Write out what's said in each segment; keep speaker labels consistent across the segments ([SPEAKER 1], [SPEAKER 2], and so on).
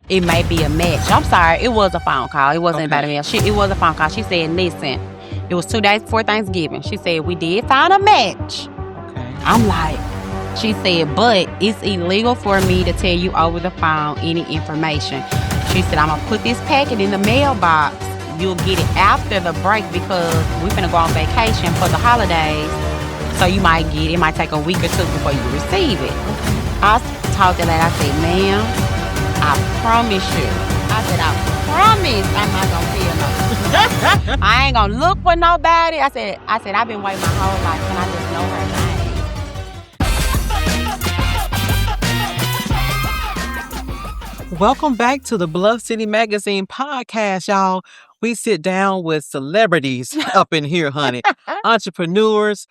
[SPEAKER 1] it may be a match. I'm sorry, it was a phone call. It wasn't about a match. It was a phone call. She said, listen, it was 2 days before Thanksgiving. She said, we did find a match.
[SPEAKER 2] Okay.
[SPEAKER 1] I'm like, she said, but it's illegal for me to tell you over the phone any information. She said, I'm going to put this packet in the mailbox. You'll get it after the break because we're going to go on vacation for the holidays. So you might get it. It might take a week or two before you receive it. I told her that. I said, ma'am, I promise you. I said, I promise I'm not going to feel no. I ain't going to look for nobody. I said, I've been waiting my whole life. Can I just know her name?
[SPEAKER 2] Welcome back to the Bluff City Magazine podcast, y'all. We sit down with celebrities up in here, honey. Entrepreneurs,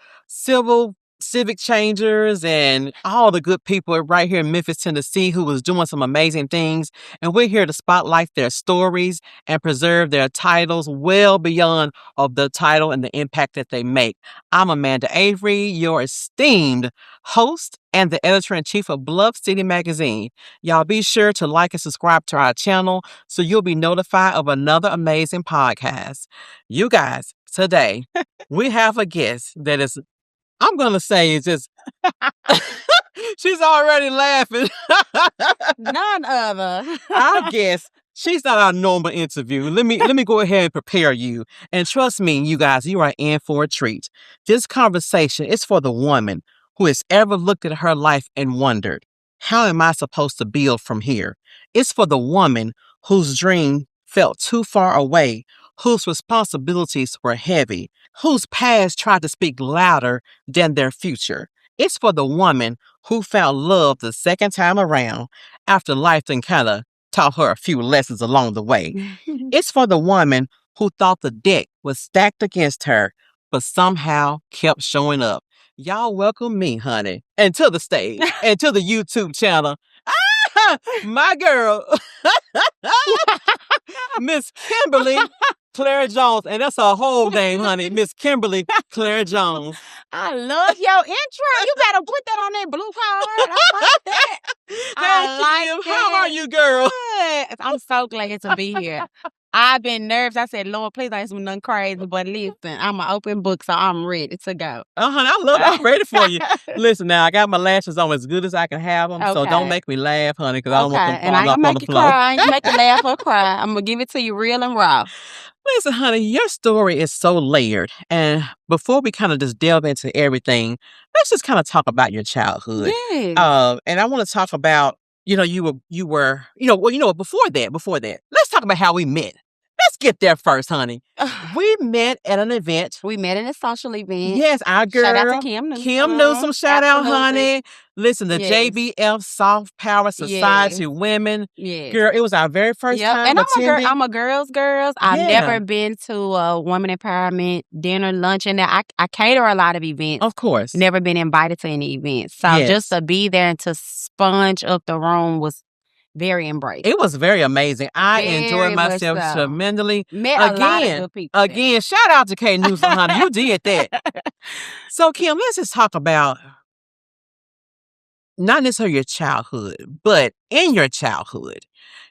[SPEAKER 2] civic changers, and all the good people right here in Memphis, Tennessee, who was doing some amazing things. And we're here to spotlight their stories and preserve their titles well beyond of the title and the impact that they make. I'm Amanda Avery, your esteemed host and the editor-in-chief of Bluff City Magazine. Y'all be sure to like and subscribe to our channel so you'll be notified of another amazing podcast. You guys, today we have a guest that is, I'm going to say, it's just, she's already laughing.
[SPEAKER 1] None other.
[SPEAKER 2] Our guest, she's not our normal interview. Let me go ahead and prepare you. And trust me, you guys, you are in for a treat. This conversation is for the woman who has ever looked at her life and wondered, how am I supposed to build from here? It's for the woman whose dream felt too far away, whose responsibilities were heavy, whose past tried to speak louder than their future. It's for the woman who found love the second time around after life then kind of taught her a few lessons along the way. It's for the woman who thought the deck was stacked against her, but somehow kept showing up. Y'all welcome me, honey, and to the stage, and to the YouTube channel. My girl, Miss Kimberly Claire Jones, and that's her whole name, honey, Miss Kimberly Claire Jones.
[SPEAKER 1] I love your intro. You better put that on that blue card. I like that. I like
[SPEAKER 2] How are you, girl?
[SPEAKER 1] Good. I'm so glad to be here. I've been nervous. I said, Lord, please don't do nothing crazy. But listen, I'm an open book, so I'm ready to go.
[SPEAKER 2] Honey, I'm ready for you. Listen, now, I got my lashes on as good as I can have them, so don't make me laugh, honey, because I don't want them
[SPEAKER 1] and I ain't
[SPEAKER 2] falling
[SPEAKER 1] gonna
[SPEAKER 2] off on
[SPEAKER 1] make
[SPEAKER 2] the
[SPEAKER 1] you
[SPEAKER 2] floor.
[SPEAKER 1] cry. I ain't gonna make you laugh or cry. I'm gonna give it to you real and raw.
[SPEAKER 2] Listen, honey, your story is so layered. And before we kind of just delve into everything, let's just kind of talk about your childhood.
[SPEAKER 1] Yes.
[SPEAKER 2] And I want to talk about, before that, let's talk about how we met. Let's get there first, honey. We met at an event.
[SPEAKER 1] We met in a social event.
[SPEAKER 2] Yes, our girl.
[SPEAKER 1] Shout out to Kim Newsom.
[SPEAKER 2] Kim Newsom, shout out, honey. Listen, the JBF Soft Power Society Women.
[SPEAKER 1] Yeah.
[SPEAKER 2] Girl, it was our very first time
[SPEAKER 1] and
[SPEAKER 2] attending.
[SPEAKER 1] I'm a girls. I've never been to a women empowerment dinner, lunch, and I cater a lot of events.
[SPEAKER 2] Of course.
[SPEAKER 1] Never been invited to any events. So just to be there and to sponge up the room was very embraced.
[SPEAKER 2] It was very amazing. I enjoyed myself tremendously.
[SPEAKER 1] Met a lot of good people.
[SPEAKER 2] Again, shout out to K Newsom, honey. You did that. So, Kim, let's just talk about not necessarily your childhood, but in your childhood,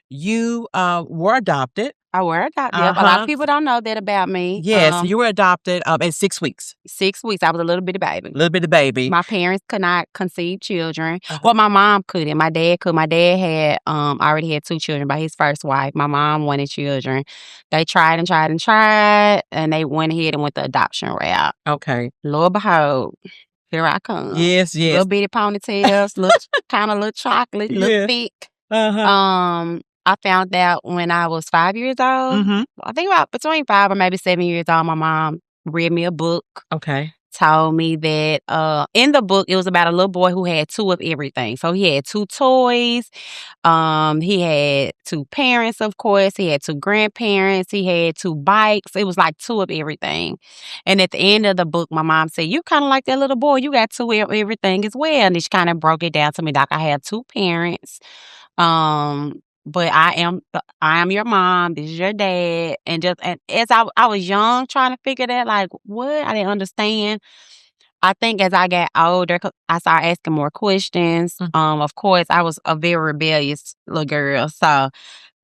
[SPEAKER 2] you were adopted.
[SPEAKER 1] I were adopted. A lot of people don't know that about me.
[SPEAKER 2] Yes, you were adopted at 6 weeks.
[SPEAKER 1] 6 weeks. I was a little bitty baby.
[SPEAKER 2] My
[SPEAKER 1] parents could not conceive children. Well, my mom couldn't. My dad could. My dad had already had 2 children by his first wife. My mom wanted children. They tried, and they went ahead and went the adoption route.
[SPEAKER 2] Okay.
[SPEAKER 1] Lord behold, here I come.
[SPEAKER 2] Yes.
[SPEAKER 1] Little bitty ponytails, little chocolate, little thick. I found out when I was 5 years old. I think about between 5 or maybe 7 years old. My mom read me a book.
[SPEAKER 2] Okay.
[SPEAKER 1] Told me that in the book, it was about a little boy who had 2 of everything. So he had 2 toys. He had 2 parents, of course. He had 2 grandparents. He had 2 bikes. It was like 2 of everything. And at the end of the book, my mom said, you kind of like that little boy. You got 2 of everything as well. And she kind of broke it down to me like I have 2 parents. But I am your mom. This is your dad. And as I was young, trying to figure that, like, what? I didn't understand. I think as I got older, I started asking more questions. Of course, I was a very rebellious little girl, so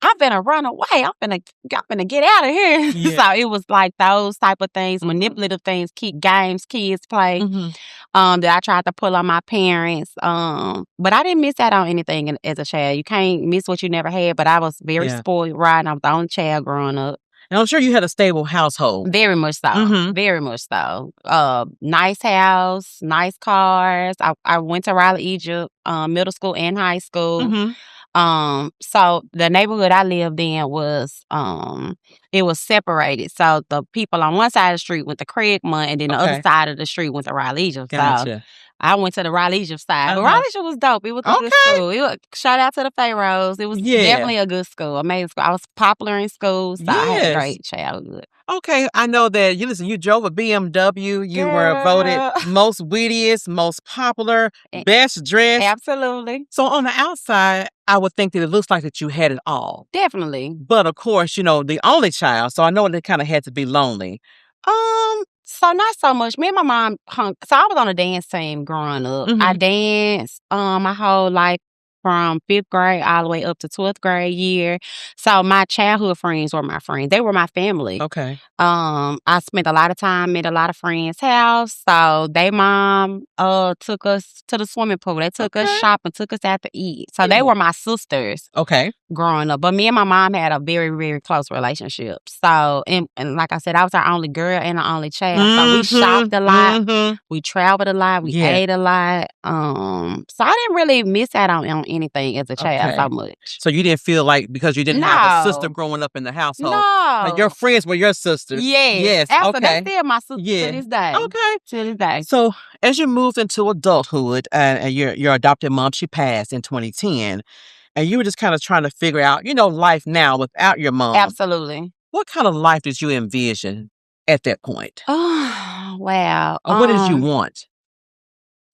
[SPEAKER 1] I'm finna run away. I'm finna get out of here.
[SPEAKER 2] Yeah.
[SPEAKER 1] So it was like those type of things, manipulative things, games kids play. That I tried to pull on my parents. But I didn't miss out on anything as a child. You can't miss what you never had. But I was very spoiled, right? I was the only child growing up.
[SPEAKER 2] And I'm sure you had a stable household.
[SPEAKER 1] Very much so. Very much so. Nice house, nice cars. I went to Raleigh, Egypt, middle school and high school. So the neighborhood I lived in was it was separated. So the people on one side of the street went to Craigmont, and then the other side of the street went to Raleigh, Egypt.
[SPEAKER 2] Gotcha.
[SPEAKER 1] So I went to the Raleigh, Egypt side. But Raleigh Egypt was dope. It was a good school. Shout out to the Pharaohs. It was definitely a good school, amazing school. I was popular in school, so I had a great childhood.
[SPEAKER 2] Okay, I know that you drove a BMW. You were voted most wittiest, most popular, best dressed.
[SPEAKER 1] Absolutely.
[SPEAKER 2] So on the outside, I would think that it looks like that you had it all.
[SPEAKER 1] Definitely.
[SPEAKER 2] But of course, the only child, so I know that it kind of had to be lonely.
[SPEAKER 1] So not so much. Me and my mom so I was on a dance team growing up. I danced my whole life from 5th grade all the way up to 12th grade year. So my childhood friends were my friends. They were my family.
[SPEAKER 2] Okay.
[SPEAKER 1] I spent a lot of time at a lot of friends' house. So they mom took us to the swimming pool. They took us shopping, took us out to eat. So they were my sisters.
[SPEAKER 2] Okay.
[SPEAKER 1] Growing up. But me and my mom had a very, very close relationship. So, and like I said, I was our only girl and the only child. So we shopped a lot. We traveled a lot. We ate a lot. So I didn't really miss out on anything as a child so much.
[SPEAKER 2] So you didn't feel like because you didn't have a sister growing up in the household.
[SPEAKER 1] No.
[SPEAKER 2] Like your friends were your sisters.
[SPEAKER 1] Yes. Absolutely. They're still my sisters to this day.
[SPEAKER 2] Okay.
[SPEAKER 1] To this day.
[SPEAKER 2] So as you moved into adulthood and your adopted mom, she passed in 2010. And you were just kind of trying to figure out, life now without your mom.
[SPEAKER 1] Absolutely.
[SPEAKER 2] What kind of life did you envision at that point?
[SPEAKER 1] Oh, wow.
[SPEAKER 2] Or what did you want?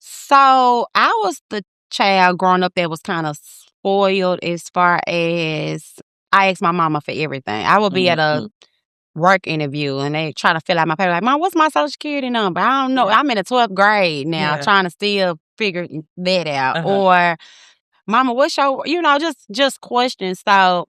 [SPEAKER 1] So I was the child growing up that was kind of spoiled as far as I asked my mama for everything. I would be at a work interview and they try to fill out my paper like, Mom, what's my social security number? I don't know. I'm in the 12th grade now trying to still figure that out. Or Mama, what's your, just questions. So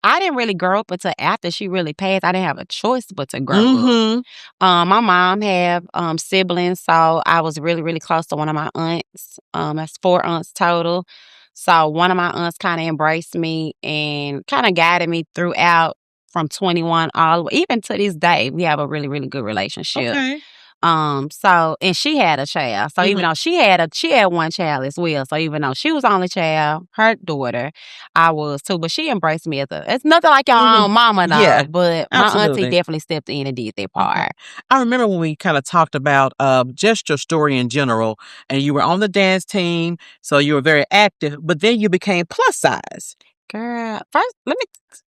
[SPEAKER 1] I didn't really grow up until after she really passed. I didn't have a choice but to grow up. My mom had siblings, so I was really, really close to one of my aunts. That's 4 aunts total. So one of my aunts kind of embraced me and kind of guided me throughout from 21 all the way, even to this day. We have a really, really good relationship.
[SPEAKER 2] Okay.
[SPEAKER 1] So, and she had a child. So even though she had one child as well. So even though she was the only child, her daughter, I was too. But she embraced me it's nothing like your own mama though.
[SPEAKER 2] Yeah,
[SPEAKER 1] but my auntie definitely stepped in and did that part.
[SPEAKER 2] I remember when we kind of talked about just your story in general, and you were on the dance team, so you were very active, but then you became plus size.
[SPEAKER 1] Girl, first let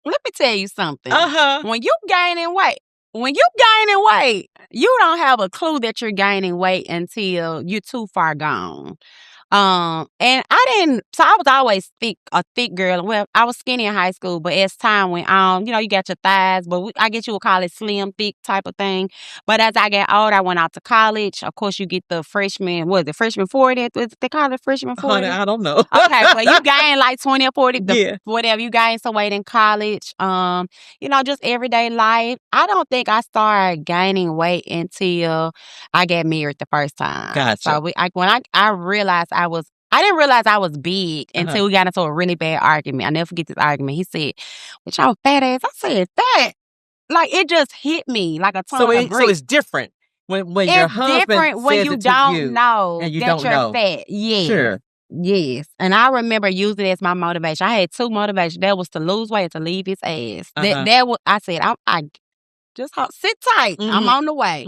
[SPEAKER 1] me tell you something. When you gaining weight, you don't have a clue that you're gaining weight until you're too far gone. And I was always a thick girl. Well, I was skinny in high school, but as time went on, you got your thighs, but I guess you would call it slim, thick type of thing. But as I got older, I went out to college. Of course, you get the freshman 40? They call it freshman 40?
[SPEAKER 2] Honey, I don't know.
[SPEAKER 1] Okay, but you gain like 20 or 40, whatever. You gain some weight in college. Just everyday life. I don't think I started gaining weight until I got married the first time.
[SPEAKER 2] Gotcha.
[SPEAKER 1] So when I realized I didn't realize I was big until we got into a really bad argument. I never forget this argument. He said, "With your fat ass," I said that. Like it just hit me like a ton of bricks.
[SPEAKER 2] So it's different when your husband
[SPEAKER 1] different when
[SPEAKER 2] says
[SPEAKER 1] you
[SPEAKER 2] it to
[SPEAKER 1] don't
[SPEAKER 2] you
[SPEAKER 1] know
[SPEAKER 2] and you
[SPEAKER 1] that
[SPEAKER 2] don't
[SPEAKER 1] you're
[SPEAKER 2] know.
[SPEAKER 1] fat. Yes.
[SPEAKER 2] Sure.
[SPEAKER 1] Yes. And I remember using it as my motivation. I had 2 motivations. That was to lose weight and to leave his ass. That was, I said, I just sit tight. I'm on the way.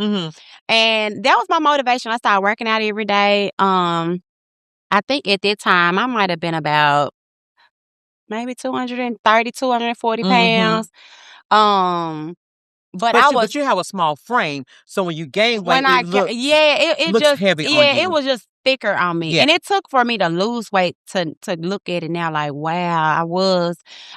[SPEAKER 1] And that was my motivation. I started working out every day. I think at that time I might have been about maybe 230, 240 pounds. But
[SPEAKER 2] you have a small frame, so when you gain weight,
[SPEAKER 1] it
[SPEAKER 2] looks
[SPEAKER 1] just
[SPEAKER 2] heavy on you.
[SPEAKER 1] it was just thicker on me, and it took for me to lose weight to look at it now like, wow,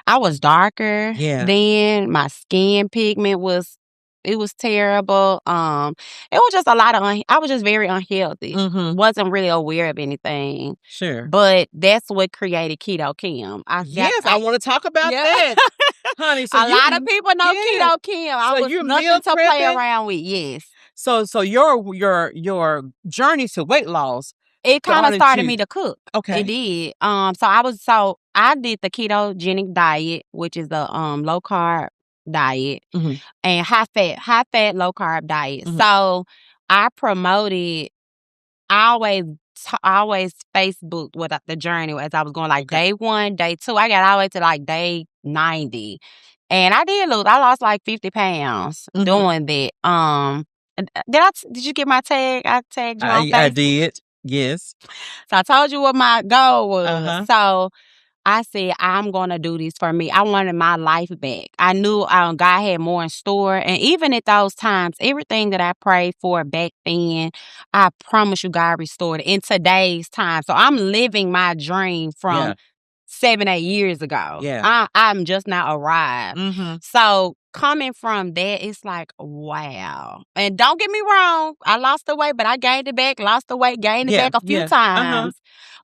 [SPEAKER 1] I was darker. Then my skin pigment was It was terrible. It was just a lot of. I was just very unhealthy.
[SPEAKER 2] Mm-hmm.
[SPEAKER 1] Wasn't really aware of anything.
[SPEAKER 2] Sure.
[SPEAKER 1] But that's what created Keto Kim.
[SPEAKER 2] I want to talk about that, honey. So
[SPEAKER 1] a lot of people know Keto Kim. I was nothing to play around with. Yes.
[SPEAKER 2] So your journey to weight loss.
[SPEAKER 1] It kind of started me to cook.
[SPEAKER 2] Okay.
[SPEAKER 1] It did. I did the ketogenic diet, which is the low carb diet, and high fat, low carb diet. So I promoted. I always Facebooked what the journey as I was going, like day 1, day 2. I got all the way to like day 90, and I did lose. I lost like 50 pounds doing that. Did you get my tag? I tagged you on Facebook.
[SPEAKER 2] I did. Yes.
[SPEAKER 1] So I told you what my goal was. So I said, I'm going to do this for me. I wanted my life back. I knew God had more in store. And even at those times, everything that I prayed for back then, I promise you God restored it in today's time. So I'm living my dream from 7-8 years ago.
[SPEAKER 2] Yeah.
[SPEAKER 1] I'm just now arrived. So coming from that, it's like, wow. And don't get me wrong, I lost the weight, but I gained it back, lost the weight, gained it back a few times.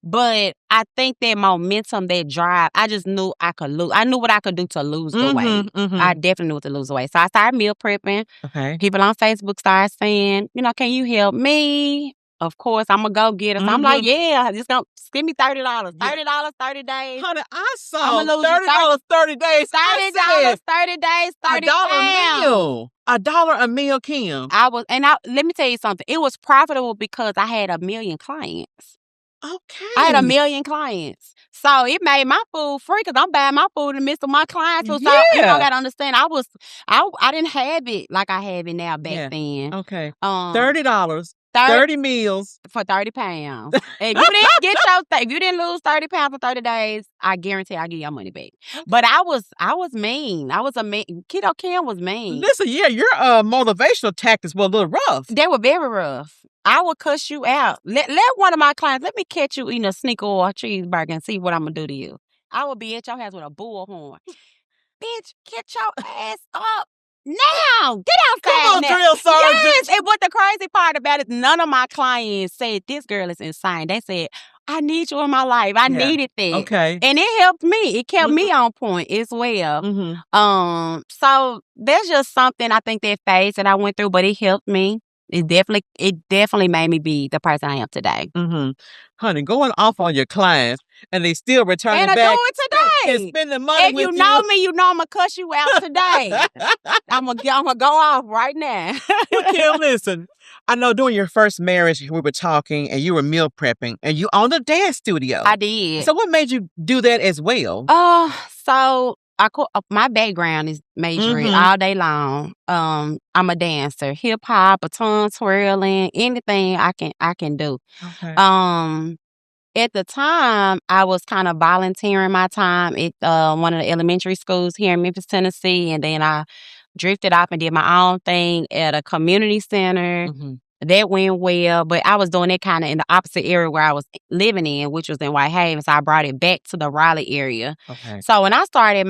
[SPEAKER 1] But I think that momentum, that drive, I just knew I could lose. I knew what I could do to lose the weight. I definitely knew what to lose the weight. So I started meal prepping.
[SPEAKER 2] Okay.
[SPEAKER 1] People on Facebook started saying, can you help me? Of course, I'm going to go get it. So I'm like, just give me $30. $30, 30 days.
[SPEAKER 2] Honey, I saw $30, 30 days.
[SPEAKER 1] $30, 30 days, 30 pounds.
[SPEAKER 2] $1 a meal, Kim.
[SPEAKER 1] Let me tell you something. It was profitable because I had 1 million clients.
[SPEAKER 2] Okay.
[SPEAKER 1] I had 1 million clients. So it made my food free because I'm buying my food in the midst of my clients. So you got to understand, I didn't have it like I have it now back then.
[SPEAKER 2] Okay. $30. 30 meals
[SPEAKER 1] for 30 pounds. If you didn't lose 30 pounds for 30 days, I guarantee I'll give your money back. But I was mean. I was a mean. Keto Kim was mean.
[SPEAKER 2] Listen, your motivational tactics were a little rough.
[SPEAKER 1] They were very rough. I would cuss you out. Let one of my clients, let me catch you eating a sneaker or a cheeseburger and see what I'm going to do to you. I would be at your house with a bullhorn. Bitch, get your ass up. Now, get outside.
[SPEAKER 2] Come on, drill sergeant.
[SPEAKER 1] Yes, and what the crazy part about it, none of my clients said, this girl is insane. They said, I need you in my life. I needed that.
[SPEAKER 2] Okay.
[SPEAKER 1] And it helped me. It kept me on point as well. So there's just something I think that phase that I went through, but it helped me. It definitely made me be the person I am today.
[SPEAKER 2] Honey, going off on your clients and they still returning back.
[SPEAKER 1] And I do it today.
[SPEAKER 2] And spending money with you.
[SPEAKER 1] If you know me, you know I'm going to cuss you out today. I'm going to go off right now.
[SPEAKER 2] Well, Kim, listen. I know during your first marriage, we were talking and you were meal prepping and you owned a dance studio.
[SPEAKER 1] I did.
[SPEAKER 2] So what made you do that as well?
[SPEAKER 1] My background is majoring all day long. I'm a dancer, hip hop, baton twirling, anything I can do.
[SPEAKER 2] Okay.
[SPEAKER 1] At the time, I was kind of volunteering my time at one of the elementary schools here in Memphis, Tennessee, and then I drifted off and did my own thing at a community center. That went well, but I was doing it kind of in the opposite area where I was living in, which was in Whitehaven. So I brought it back to the Raleigh area.
[SPEAKER 2] Okay.
[SPEAKER 1] So when I started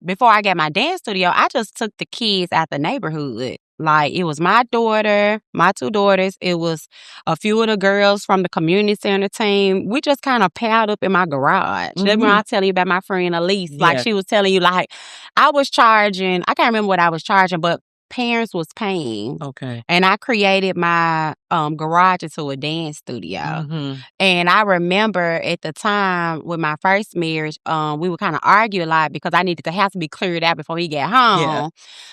[SPEAKER 1] before I got my dance studio, I just took the kids out the neighborhood. Like, it was my daughter, my 2 daughters. It was a few of the girls from the community center team. We just kind of piled up in my garage. That's when I tell you about my friend Elise. Like, she was telling you, like, I was charging, I can't remember what I was charging, but parents was paying.
[SPEAKER 2] Okay.
[SPEAKER 1] And I created my garage into a dance studio. And I remember at the time with my first marriage, we would kind of argue a lot because I needed the house to be cleared out before he got home.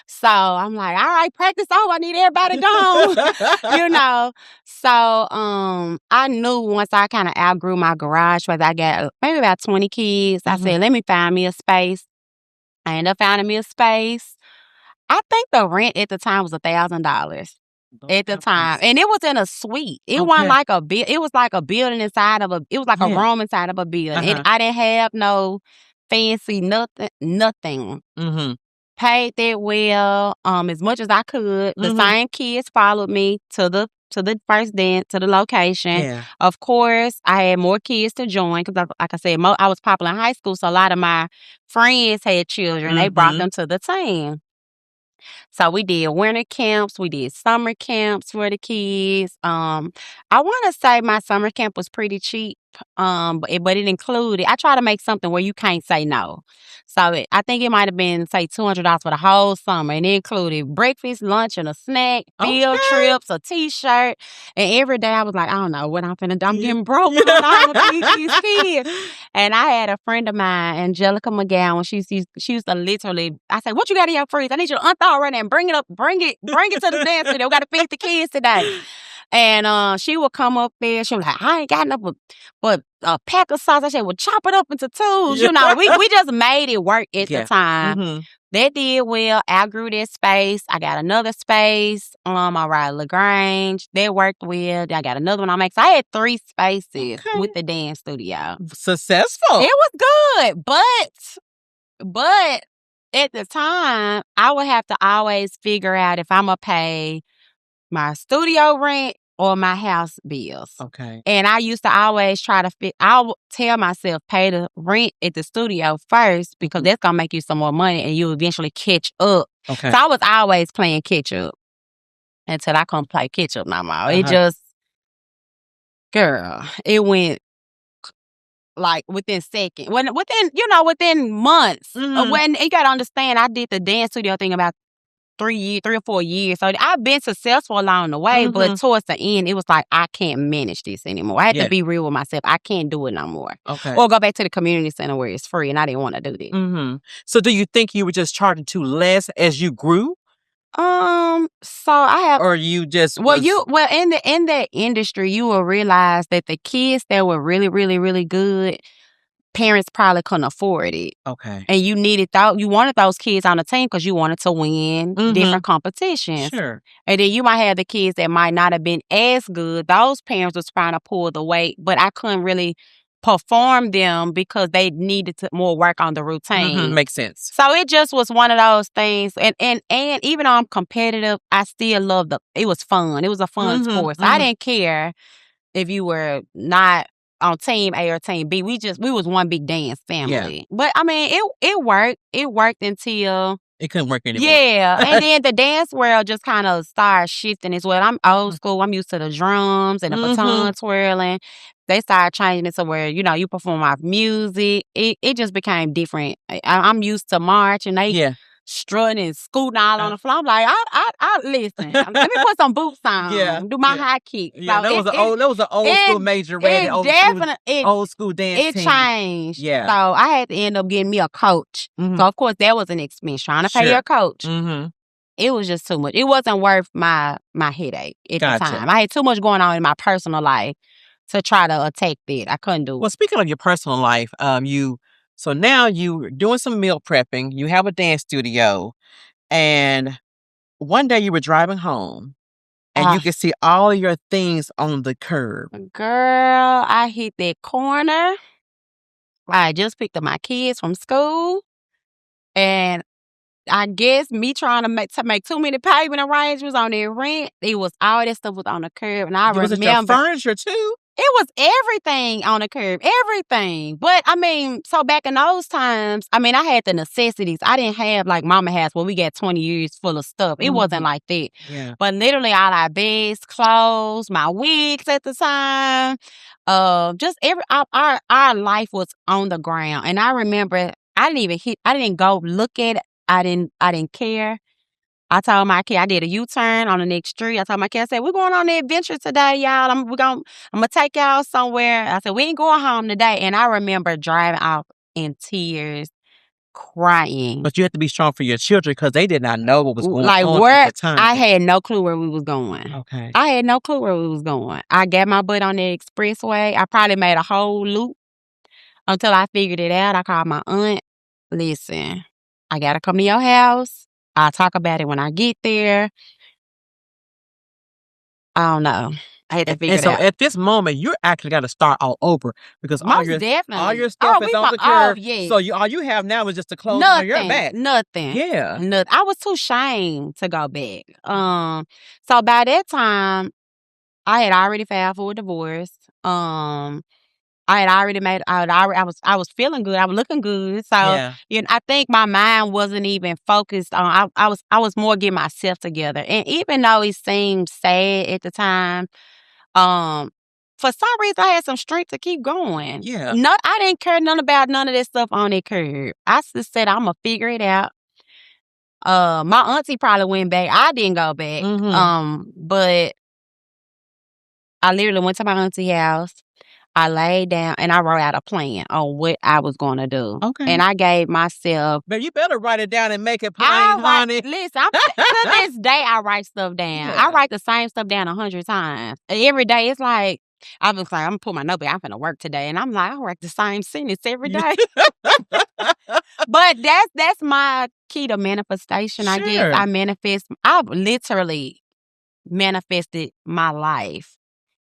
[SPEAKER 1] So I'm like, all right, practice over. I need everybody gone. So I knew once I kind of outgrew my garage, because I got maybe about 20 kids, I said, let me find me a space. I ended up finding me a space. I think the rent at the time was $1,000 at the time. And it was in a suite. It wasn't like it was like a building inside of it was like a room inside of a building. And I didn't have no fancy nothing. Paid that well, as much as I could. The same kids followed me to the first dance, to the location. Of course, I had more kids to join because, like I said, I was popular in high school, so a lot of my friends had children. They brought them to the team. So we did winter camps, we did summer camps for the kids. I want to say my summer camp was pretty cheap. But it included. I try to make something where you can't say no. So I think it might have been say $200 for the whole summer, and it included breakfast, lunch, and a snack, field trips, a T-shirt, and every day I was like, I don't know what I'm finna do. I'm getting broke. I don't know how I'm gonna feed these kids. And I had a friend of mine, Angelica McGowan. She used to literally. I said, "What you got in your fridge? I need you to unthaw right now and bring it up. Bring it to the dance studio. We got to feed the kids today." And she would come up there. She was like, "I ain't got enough but a pack of sauce." I said, "Well, chop it up into twos." You know, we just made it work at the time. Mm-hmm. That did well. I grew that space. I got another space. I ride LaGrange. That worked well. I got another one I make. So I had 3 spaces with the dance studio.
[SPEAKER 2] Successful.
[SPEAKER 1] It was good, but at the time, I would have to always figure out if I'm gonna pay my studio rent or my house bills.
[SPEAKER 2] Okay.
[SPEAKER 1] And I used to always try to I would tell myself, pay the rent at the studio first because that's going to make you some more money and you eventually catch up.
[SPEAKER 2] Okay.
[SPEAKER 1] So I was always playing catch up until I couldn't play catch up no more. It just, girl, it went like within seconds. Within months.
[SPEAKER 2] Mm-hmm.
[SPEAKER 1] When you got to understand, I did the dance studio thing about 3 or 4 years. So I've been successful along the way, but towards the end, it was like, I can't manage this anymore. I had to be real with myself. I can't do it no more.
[SPEAKER 2] Okay.
[SPEAKER 1] Or go back to the community center where it's free, and I didn't want to do that.
[SPEAKER 2] Mm-hmm. So do you think you were just charging too less as you grew?
[SPEAKER 1] So I have,
[SPEAKER 2] or you just
[SPEAKER 1] in the industry, you will realize that the kids that were really, really, really good, parents probably couldn't afford it.
[SPEAKER 2] Okay.
[SPEAKER 1] And you wanted those kids on the team because you wanted to win different competitions.
[SPEAKER 2] Sure.
[SPEAKER 1] And then you might have the kids that might not have been as good. Those parents was trying to pull the weight, but I couldn't really perform them because they needed more work on the routine.
[SPEAKER 2] Makes sense.
[SPEAKER 1] So it just was one of those things. And even though I'm competitive, I still loved it was fun. It was a fun sport. So I didn't care if you were not on team A or team B. We was one big dance family. Yeah. But I mean, it worked. It worked until
[SPEAKER 2] it couldn't work anymore.
[SPEAKER 1] Yeah. And then the dance world just kind of started shifting as well. I'm old school. I'm used to the drums and the baton twirling. They started changing it to where, you perform off music. It just became different. I'm used to march and they strutting and scooting all on the floor. I'm like, I listen. Let me put some boots on. Do my high kicks.
[SPEAKER 2] Yeah, so that was an old school major ready. Old school dance team.
[SPEAKER 1] It changed.
[SPEAKER 2] Yeah.
[SPEAKER 1] So I had to end up getting me a coach. So of course that was an expense. Trying to pay your coach. It was just too much. It wasn't worth my headache at the time. I had too much going on in my personal life to try to attack that. I couldn't do it.
[SPEAKER 2] Well, speaking of your personal life, so now you're doing some meal prepping. You have a dance studio. And one day you were driving home and you could see all your things on the curb.
[SPEAKER 1] Girl, I hit that corner. I just picked up my kids from school. And I guess me trying to make too many payment arrangements on their rent, all that stuff was on the curb. And I remember.
[SPEAKER 2] Was it your furniture too?
[SPEAKER 1] It was everything on the curb, everything. But, I mean, so back in those times, I had the necessities. I didn't have like Mama has where we got 20 years full of stuff. It wasn't like that.
[SPEAKER 2] Yeah.
[SPEAKER 1] But literally all our beds, clothes, my wigs at the time, just our life was on the ground. And I remember I didn't go look at it. I didn't care. I told my kid, I did a U-turn on the next street. I told my kid, I said, we're going on the adventure today, y'all. I'm going to take y'all somewhere. I said, we ain't going home today. And I remember driving off in tears, crying.
[SPEAKER 2] But you have to be strong for your children because they did not know what was going on at the time.
[SPEAKER 1] I had no clue where we was going.
[SPEAKER 2] Okay.
[SPEAKER 1] I had no clue where we was going. I got my butt on the expressway. I probably made a whole loop until I figured it out. I called my aunt. Listen, I got to come to your house. I'll talk about it when I get there. I don't know. I had to figure it out.
[SPEAKER 2] And so at this moment, you actually got to start all over because all your stuff is on the curb.
[SPEAKER 1] Yeah.
[SPEAKER 2] So all you have now is just the clothes on your back.
[SPEAKER 1] Nothing.
[SPEAKER 2] Yeah.
[SPEAKER 1] Nothing. I was too ashamed to go back. So by that time, I had already filed for a divorce. I was feeling good. I was looking good. So,
[SPEAKER 2] Yeah.
[SPEAKER 1] I think my mind wasn't even focused on, I was more getting myself together. And even though it seemed sad at the time, um, for some reason I had some strength to keep going.
[SPEAKER 2] Yeah.
[SPEAKER 1] I didn't care none about none of that stuff on that curb. I just said, I'm going to figure it out. My auntie probably went back. I didn't go back. But I literally went to my auntie's house. I laid down and I wrote out a plan on what I was going to do.
[SPEAKER 2] Okay.
[SPEAKER 1] And I gave myself.
[SPEAKER 2] But you better write it down and make it plain, honey.
[SPEAKER 1] Listen, to this day, I write stuff down.
[SPEAKER 2] Yeah.
[SPEAKER 1] I write the same stuff down 100 times. Every day, it's like, I was like, I'm going to put my notebook. I'm going to work today. And I'm like, I write the same sentence every day. But that's my key to manifestation, I guess. I've literally manifested my life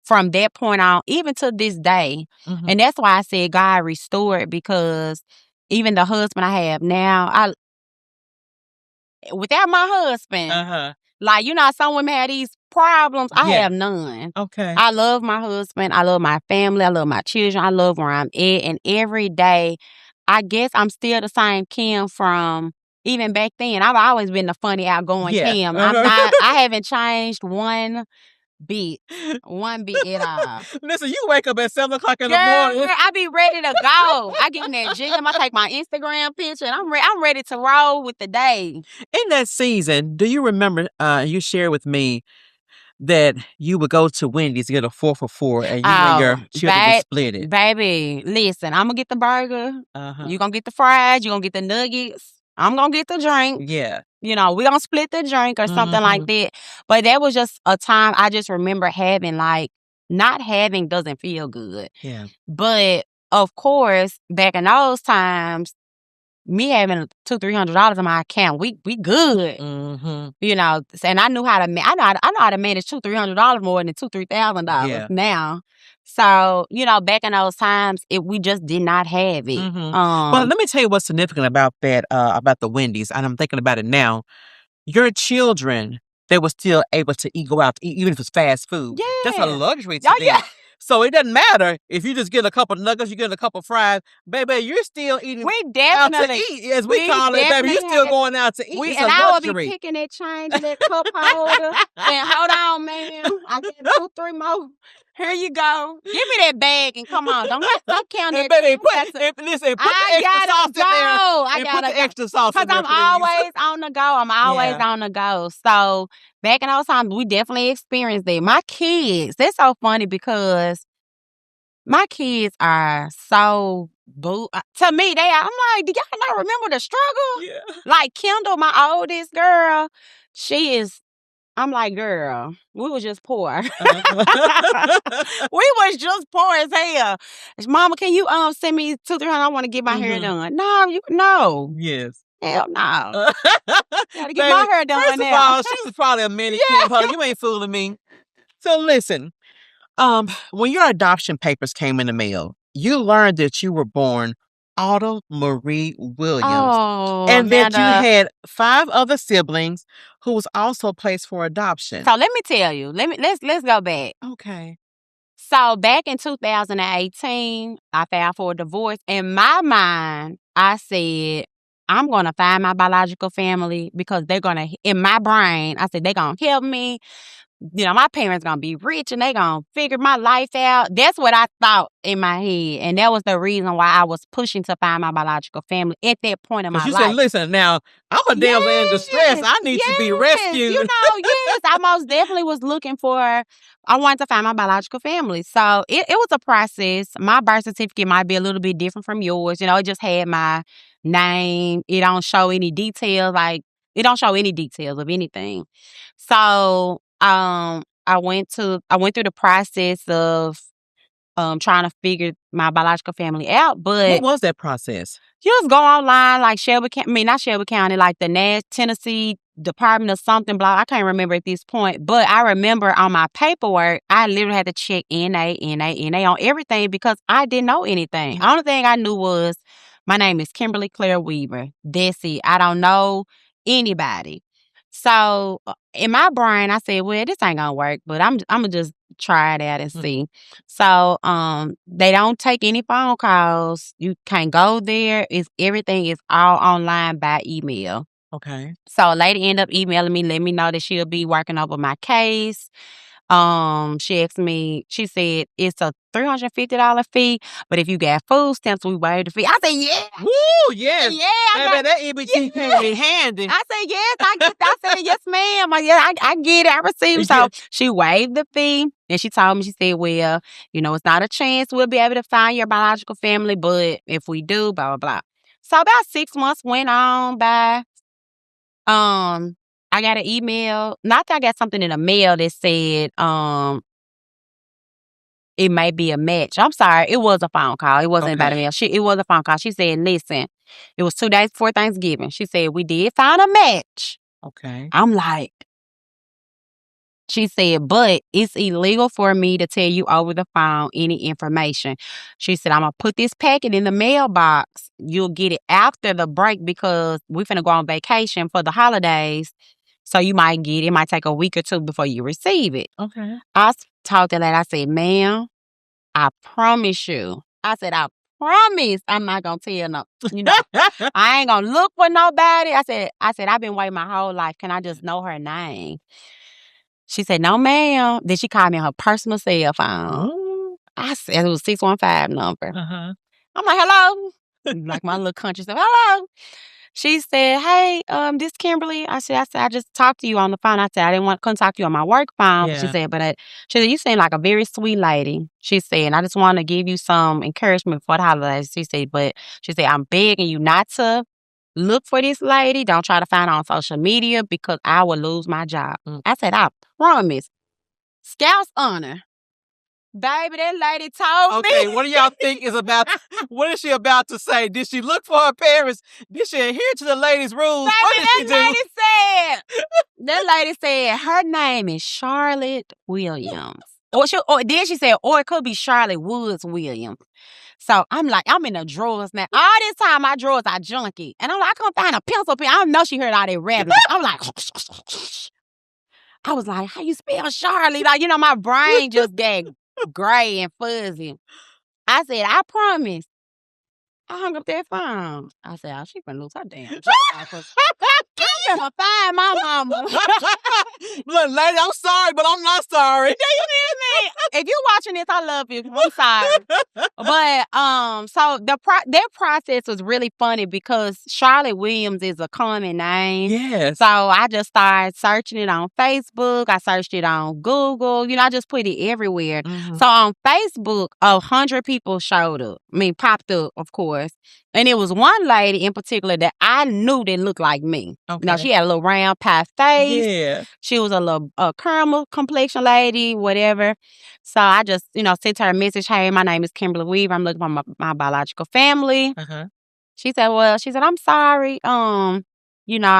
[SPEAKER 1] from that point on, even to this day. And that's why I said God restored, because even the husband I have now, without my husband, like, some women have these problems. I have none.
[SPEAKER 2] Okay.
[SPEAKER 1] I love my husband. I love my family. I love my children. I love where I'm at. And every day, I guess I'm still the same Kim from even back then. I've always been the funny, outgoing Kim. I haven't changed one bit at all.
[SPEAKER 2] Listen, you wake up at 7 o'clock in the morning.
[SPEAKER 1] I be ready to go. I get in that gym. I take my Instagram picture, and I'm ready to roll with the day.
[SPEAKER 2] In that season, do you remember you shared with me that you would go to Wendy's to get a 4 for $4 and you and your children would split it?
[SPEAKER 1] Baby, listen, I'm going to get the burger. You going to get the fries. You going to get the nuggets. I'm going to get the drink.
[SPEAKER 2] Yeah.
[SPEAKER 1] We going to split the drink or something like that. But that was just a time I just remember having, like, not having doesn't feel good.
[SPEAKER 2] Yeah.
[SPEAKER 1] But, of course, back in those times, me having $200-300 in my account, we good. And I knew how to I know how to manage $200-300 more than $2,000-3,000 now. So, back in those times, we just did not have it.
[SPEAKER 2] Well, let me tell you what's significant about that, about the Wendy's, and I'm thinking about it now. Your children, they were still able to go out to eat, even if it's fast food.
[SPEAKER 1] Yeah.
[SPEAKER 2] That's a luxury to them. Yeah. So it doesn't matter if you just get a couple nuggets, you get a couple fries, baby. You're still eating.
[SPEAKER 1] We definitely
[SPEAKER 2] out to eat, as we call it, baby. You're still going out to eat. It's a luxury.
[SPEAKER 1] I would be picking that change in that cup holder. And hold on, man. I got 2, 3 more. Here you go. Give me that bag and come on. Don't count that.
[SPEAKER 2] Baby, put the extra sauce in there. I gotta put the extra sauce in there.
[SPEAKER 1] Because I'm always on the go. On the go. So back in those times, we definitely experienced that. My kids, that's so funny because my kids are so to me, I'm like, do y'all not remember the struggle?
[SPEAKER 2] Yeah.
[SPEAKER 1] Like Kendall, my oldest girl, I'm like, girl, we was just poor. We was just poor as hell. Mama, can you send me $200-300? I want to get my hair done. No.
[SPEAKER 2] Yes.
[SPEAKER 1] Hell no. Gotta get my hair done
[SPEAKER 2] first
[SPEAKER 1] now.
[SPEAKER 2] Of all, she was probably a mini Kim, honey. You ain't fooling me. So listen, when your adoption papers came in the mail, you learned that you were born Autumn Marie Williams.
[SPEAKER 1] Oh,
[SPEAKER 2] and
[SPEAKER 1] Amanda.
[SPEAKER 2] that you had 5 other siblings who was also placed for adoption.
[SPEAKER 1] So let me tell you. Let's go back.
[SPEAKER 2] Okay.
[SPEAKER 1] So back in 2018, I filed for a divorce. In my mind, I said, I'm going to find my biological family because they're going to, in my brain, I said, they're going to help me. My parents going to be rich and they going to figure my life out. That's what I thought in my head. And that was the reason why I was pushing to find my biological family at that point in my life.
[SPEAKER 2] You said, listen, now, I'm a damsel in distress. I need to be rescued.
[SPEAKER 1] I most definitely was looking I wanted to find my biological family. So it was a process. My birth certificate might be a little bit different from yours. It just had my name. It don't show any details. It don't show any details of anything. So I went through the process of trying to figure my biological family out. But
[SPEAKER 2] what was that process?
[SPEAKER 1] You just go online, like not Shelby County, like the Tennessee Department of something, blah. I can't remember at this point. But I remember on my paperwork, I literally had to check NA on everything because I didn't know anything. The only thing I knew was my name is Kimberly Claire Weaver. That's it. I don't know anybody. So in my brain, I said, well, this ain't gonna work, but I'm gonna just try it out and see. So they don't take any phone calls. You can't go there. Everything is all online by email.
[SPEAKER 2] Okay.
[SPEAKER 1] So a lady ended up emailing me, let me know that she'll be working over my case. She asked me, she said it's a $350 fee, but if you got food stamps, we waive the fee. I said, yeah.
[SPEAKER 2] Woo, yes.
[SPEAKER 1] Yeah.
[SPEAKER 2] That EBT came in handy.
[SPEAKER 1] I said, yes, I said, yes, ma'am. I get it. I received. So she waived the fee. And she told me, she said, well, it's not a chance we'll be able to find your biological family, but if we do, blah, blah, blah. So about 6 months went on by. I got an email. Not that I got something in the mail that said, it may be a match. I'm sorry. It was a phone call. It wasn't by the mail. It was a phone call. She said, listen, it was 2 days before Thanksgiving. She said, we did find a match.
[SPEAKER 2] Okay.
[SPEAKER 1] I'm like, she said, but it's illegal for me to tell you over the phone any information. She said, I'm going to put this packet in the mailbox. You'll get it after the break because we're finna go on vacation for the holidays. So you might get it. It might take a week or 2 before you receive it.
[SPEAKER 2] Okay.
[SPEAKER 1] I talked to that. I said, ma'am, I promise you. I said, I promise I'm not going to tell no. I ain't going to look for nobody. I said, I've been waiting my whole life. Can I just know her name? She said, no, ma'am. Then she called me on her personal cell phone.
[SPEAKER 2] Oh.
[SPEAKER 1] I said, it was 615 number.
[SPEAKER 2] Uh-huh.
[SPEAKER 1] I'm like, hello? Like my little country stuff. Hello? She said, hey, this Kimberly. I said, I just talked to you on the phone. I said, couldn't talk to you on my work phone.
[SPEAKER 2] Yeah.
[SPEAKER 1] She said, you seem like a very sweet lady. She said, I just want to give you some encouragement for the holidays. She said, I'm begging you not to look for this lady. Don't try to find her on social media because I will lose my job. I said, I promise. Scout's honor. Baby, that lady told me.
[SPEAKER 2] Okay, what do y'all think is about? What is she about to say? Did she look for her parents? Did she adhere to the lady's rules?
[SPEAKER 1] Baby,
[SPEAKER 2] what did she do?
[SPEAKER 1] That lady said her name is Charlotte Williams. Or then she said, or it could be Charlotte Woods Williams. So I'm like, I'm in the drawers now. All this time, my drawers are junky. And I'm like, I couldn't find a pencil pen. I know she heard all that rap. I'm like, I was like, how you spell Charlotte? Like, my brain just got gray and fuzzy. I said, I promise. I hung up that phone. I said, oh, she gonna lose her damn job. I'm gonna find my mama.
[SPEAKER 2] Look, lady, I'm sorry, but I'm not sorry.
[SPEAKER 1] Do you hear me? If you're watching this, I love you. I'm sorry. But so their process was really funny because Charlotte Williams is a common name.
[SPEAKER 2] Yes.
[SPEAKER 1] So I just started searching it on Facebook. I searched it on Google. I just put it everywhere.
[SPEAKER 2] Mm-hmm.
[SPEAKER 1] So on Facebook, 100 people showed up. Popped up, of course. And it was one lady in particular that I knew that looked like me.
[SPEAKER 2] Okay.
[SPEAKER 1] She had a little round pie face.
[SPEAKER 2] Yeah.
[SPEAKER 1] She was a little caramel complexion lady, whatever. So I just, sent her a message. Hey, my name is Kimberly Weaver. I'm looking for my biological family.
[SPEAKER 2] Uh-huh.
[SPEAKER 1] She said, I'm sorry. I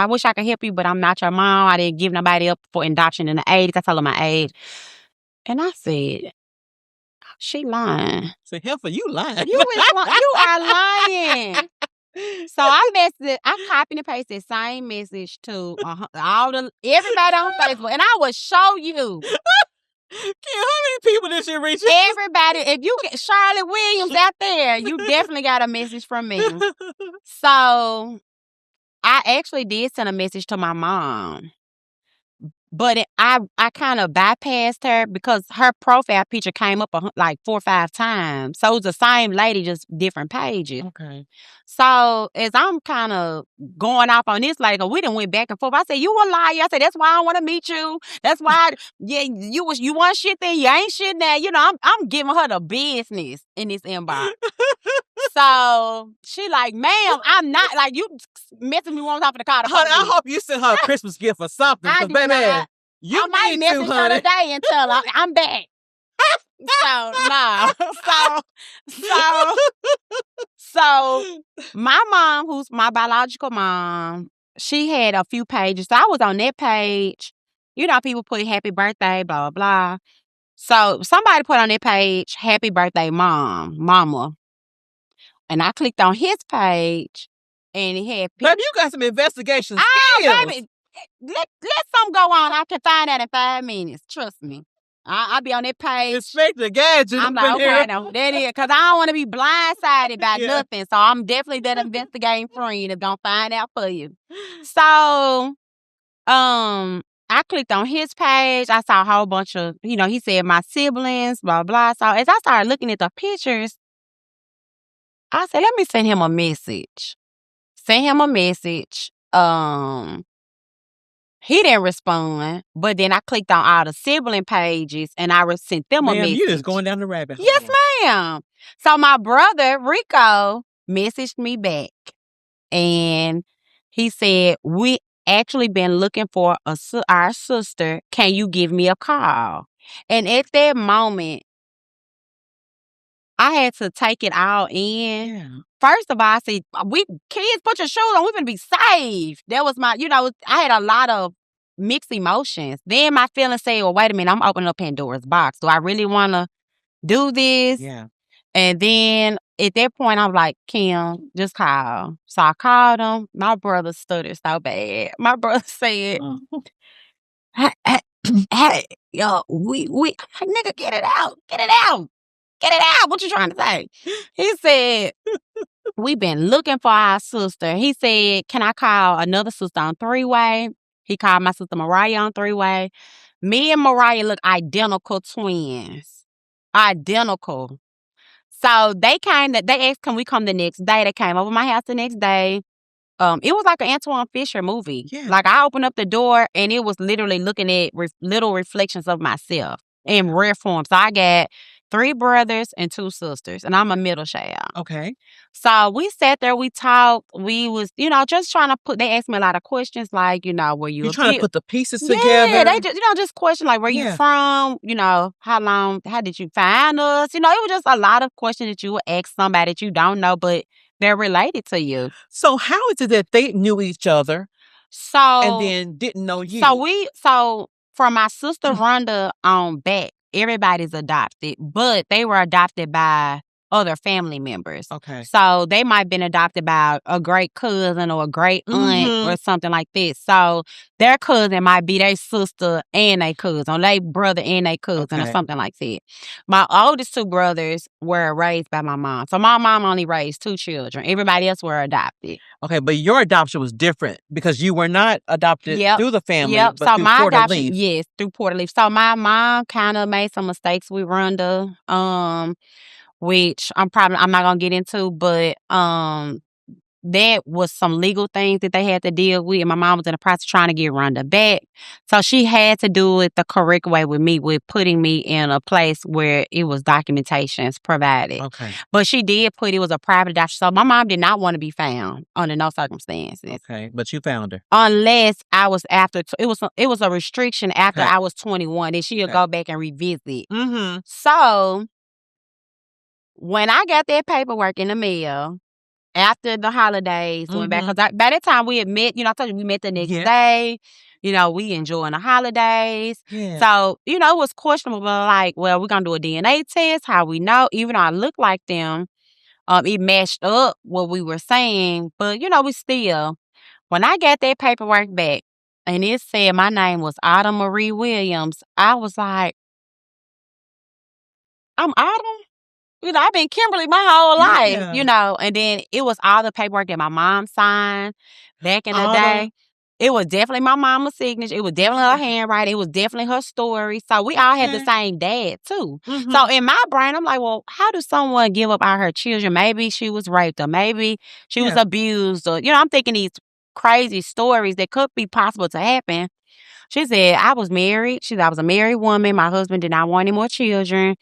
[SPEAKER 1] wish I could help you, but I'm not your mom. I didn't give nobody up for adoption in the 80s. I told her my age. And I said, she lying.
[SPEAKER 2] So help for you lying.
[SPEAKER 1] You are lying. So I copied and pasted the same message to everybody on Facebook, and I will show you.
[SPEAKER 2] Kim, how many people did she reach?
[SPEAKER 1] Everybody, if you get Charlotte Williams out there, you definitely got a message from me. So I actually did send a message to my mom. But I kind of bypassed her because her profile picture came up like 4 or 5 times. So it was the same lady, just different pages.
[SPEAKER 2] Okay.
[SPEAKER 1] So as I'm kind of going off on this lady, we done went back and forth. I said, you a liar. I said, that's why I don't want to meet you. That's why, you want shit then, you ain't shit now. I'm giving her the business in this inbox. So she like, ma'am, I'm not like you messing me one time for the car.
[SPEAKER 2] Honey, I hope you sent her a Christmas gift or something.
[SPEAKER 1] I
[SPEAKER 2] Baby,
[SPEAKER 1] I might message her today and tell her I'm back. So my mom, who's my biological mom, she had a few pages. So I was on that page. People put happy birthday, blah, blah, blah. So somebody put on that page, happy birthday, mama. And I clicked on his page, and it had people.
[SPEAKER 2] Baby, you got some investigation skills.
[SPEAKER 1] Baby, let something go on. I can find that in 5 minutes. Trust me. I be on that page.
[SPEAKER 2] Inspector Gadget.
[SPEAKER 1] I'm like, okay, no, that is, because I don't want to be blindsided by nothing. So I'm definitely that investigating friend that's gonna find out for you. So, I clicked on his page. I saw a whole bunch of, he said my siblings, blah blah. So as I started looking at the pictures, I said, let me send him a message. Send him a message. He didn't respond, but then I clicked on all the sibling pages and I sent them a message.
[SPEAKER 2] You just going down the rabbit hole.
[SPEAKER 1] Yes, ma'am. So my brother, Rico, messaged me back and he said, we actually been looking for our sister. Can you give me a call? And at that moment, I had to take it all in.
[SPEAKER 2] Yeah.
[SPEAKER 1] First of all, I said, we kids, put your shoes on. We're going to be safe. That was my, I had a lot of mixed emotions. Then my feelings said, well, wait a minute, I'm opening up Pandora's box. Do I really want to do this?
[SPEAKER 2] Yeah.
[SPEAKER 1] And then at that point, I'm like, Kim, just call. So I called him. My brother stuttered so bad. My brother said, hey, yo, we, nigga, get it out. Get it out. Get it out. What you trying to say? He said, we've been looking for our sister. He said, can I call another sister on three-way? He called my sister Mariah on three-way. Me and Mariah look identical twins. Identical. So they asked, can we come the next day? They came over my house the next day. It was like an Antoine Fisher movie.
[SPEAKER 2] Yeah.
[SPEAKER 1] Like I opened up the door and it was literally looking at little reflections of myself in rare form. So I got 3 brothers and 2 sisters, and I'm a middle child.
[SPEAKER 2] Okay.
[SPEAKER 1] So we sat there, we talked, we was, just trying to they asked me a lot of questions like, were you
[SPEAKER 2] You're trying to put the pieces together?
[SPEAKER 1] Yeah, they just, just question like, where you from? How did you find us? It was just a lot of questions that you would ask somebody that you don't know, but they're related to you.
[SPEAKER 2] So how is it that they knew each other and then didn't know you?
[SPEAKER 1] So from my sister Rhonda on back, everybody's adopted, but they were adopted by other family members.
[SPEAKER 2] Okay.
[SPEAKER 1] So they might have been adopted by a great cousin or a great aunt or something like this. So their cousin might be their sister and their cousin, or their brother and their cousin or something like that. My oldest 2 brothers were raised by my mom. So my mom only raised 2 children. Everybody else were adopted.
[SPEAKER 2] Okay, but your adoption was different because you were not adopted through the family, but
[SPEAKER 1] so
[SPEAKER 2] through
[SPEAKER 1] my
[SPEAKER 2] Port
[SPEAKER 1] adoption,
[SPEAKER 2] Leaf.
[SPEAKER 1] yes, through Port Leaf. So my mom kind of made some mistakes with Rhonda, which I'm not gonna get into, but that was some legal things that they had to deal with, and my mom was in the process of trying to get Rhonda back. So she had to do it the correct way with me, with putting me in a place where it was documentations provided.
[SPEAKER 2] Okay.
[SPEAKER 1] But she did put it was a private adoption, so my mom did not want to be found under no circumstances.
[SPEAKER 2] Okay, but you found her.
[SPEAKER 1] Unless I was after, it was a restriction after I was 21, and she'll go back and revisit.
[SPEAKER 2] Mm-hmm.
[SPEAKER 1] So when I got that paperwork in the mail, after the holidays, went back, because by that time we had met, I told you we met the next day. We enjoying the holidays.
[SPEAKER 2] Yeah.
[SPEAKER 1] So, it was questionable, like, well, we're going to do a DNA test, how we know, even though I look like them, it matched up what we were saying, but, we still, when I got that paperwork back, and it said my name was Autumn Marie Williams, I was like, I'm Autumn? I've been Kimberly my whole life, and then it was all the paperwork that my mom signed back in the day. It was definitely my mama's signature. It was definitely her handwriting. It was definitely her story. So we all had the same dad, too. So in my brain, I'm like, well, how does someone give up all her children? Maybe she was raped, or maybe she was abused, or, I'm thinking these crazy stories that could be possible to happen. She said, I was married. She said, I was a married woman. My husband did not want any more children.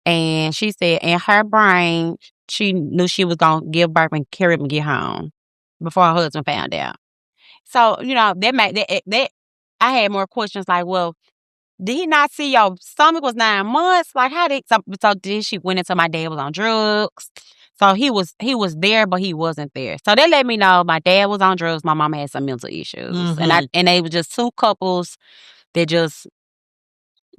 [SPEAKER 1] And she said in her brain, she knew she was going to give birth and carry him and get home before her husband found out. So, that made that I had more questions like, well, did he not see your stomach was 9 months? Like, how did, so then she went into my dad was on drugs. So he was there, but he wasn't there. So that let me know my dad was on drugs. My mama had some mental issues. And they were just 2 couples that just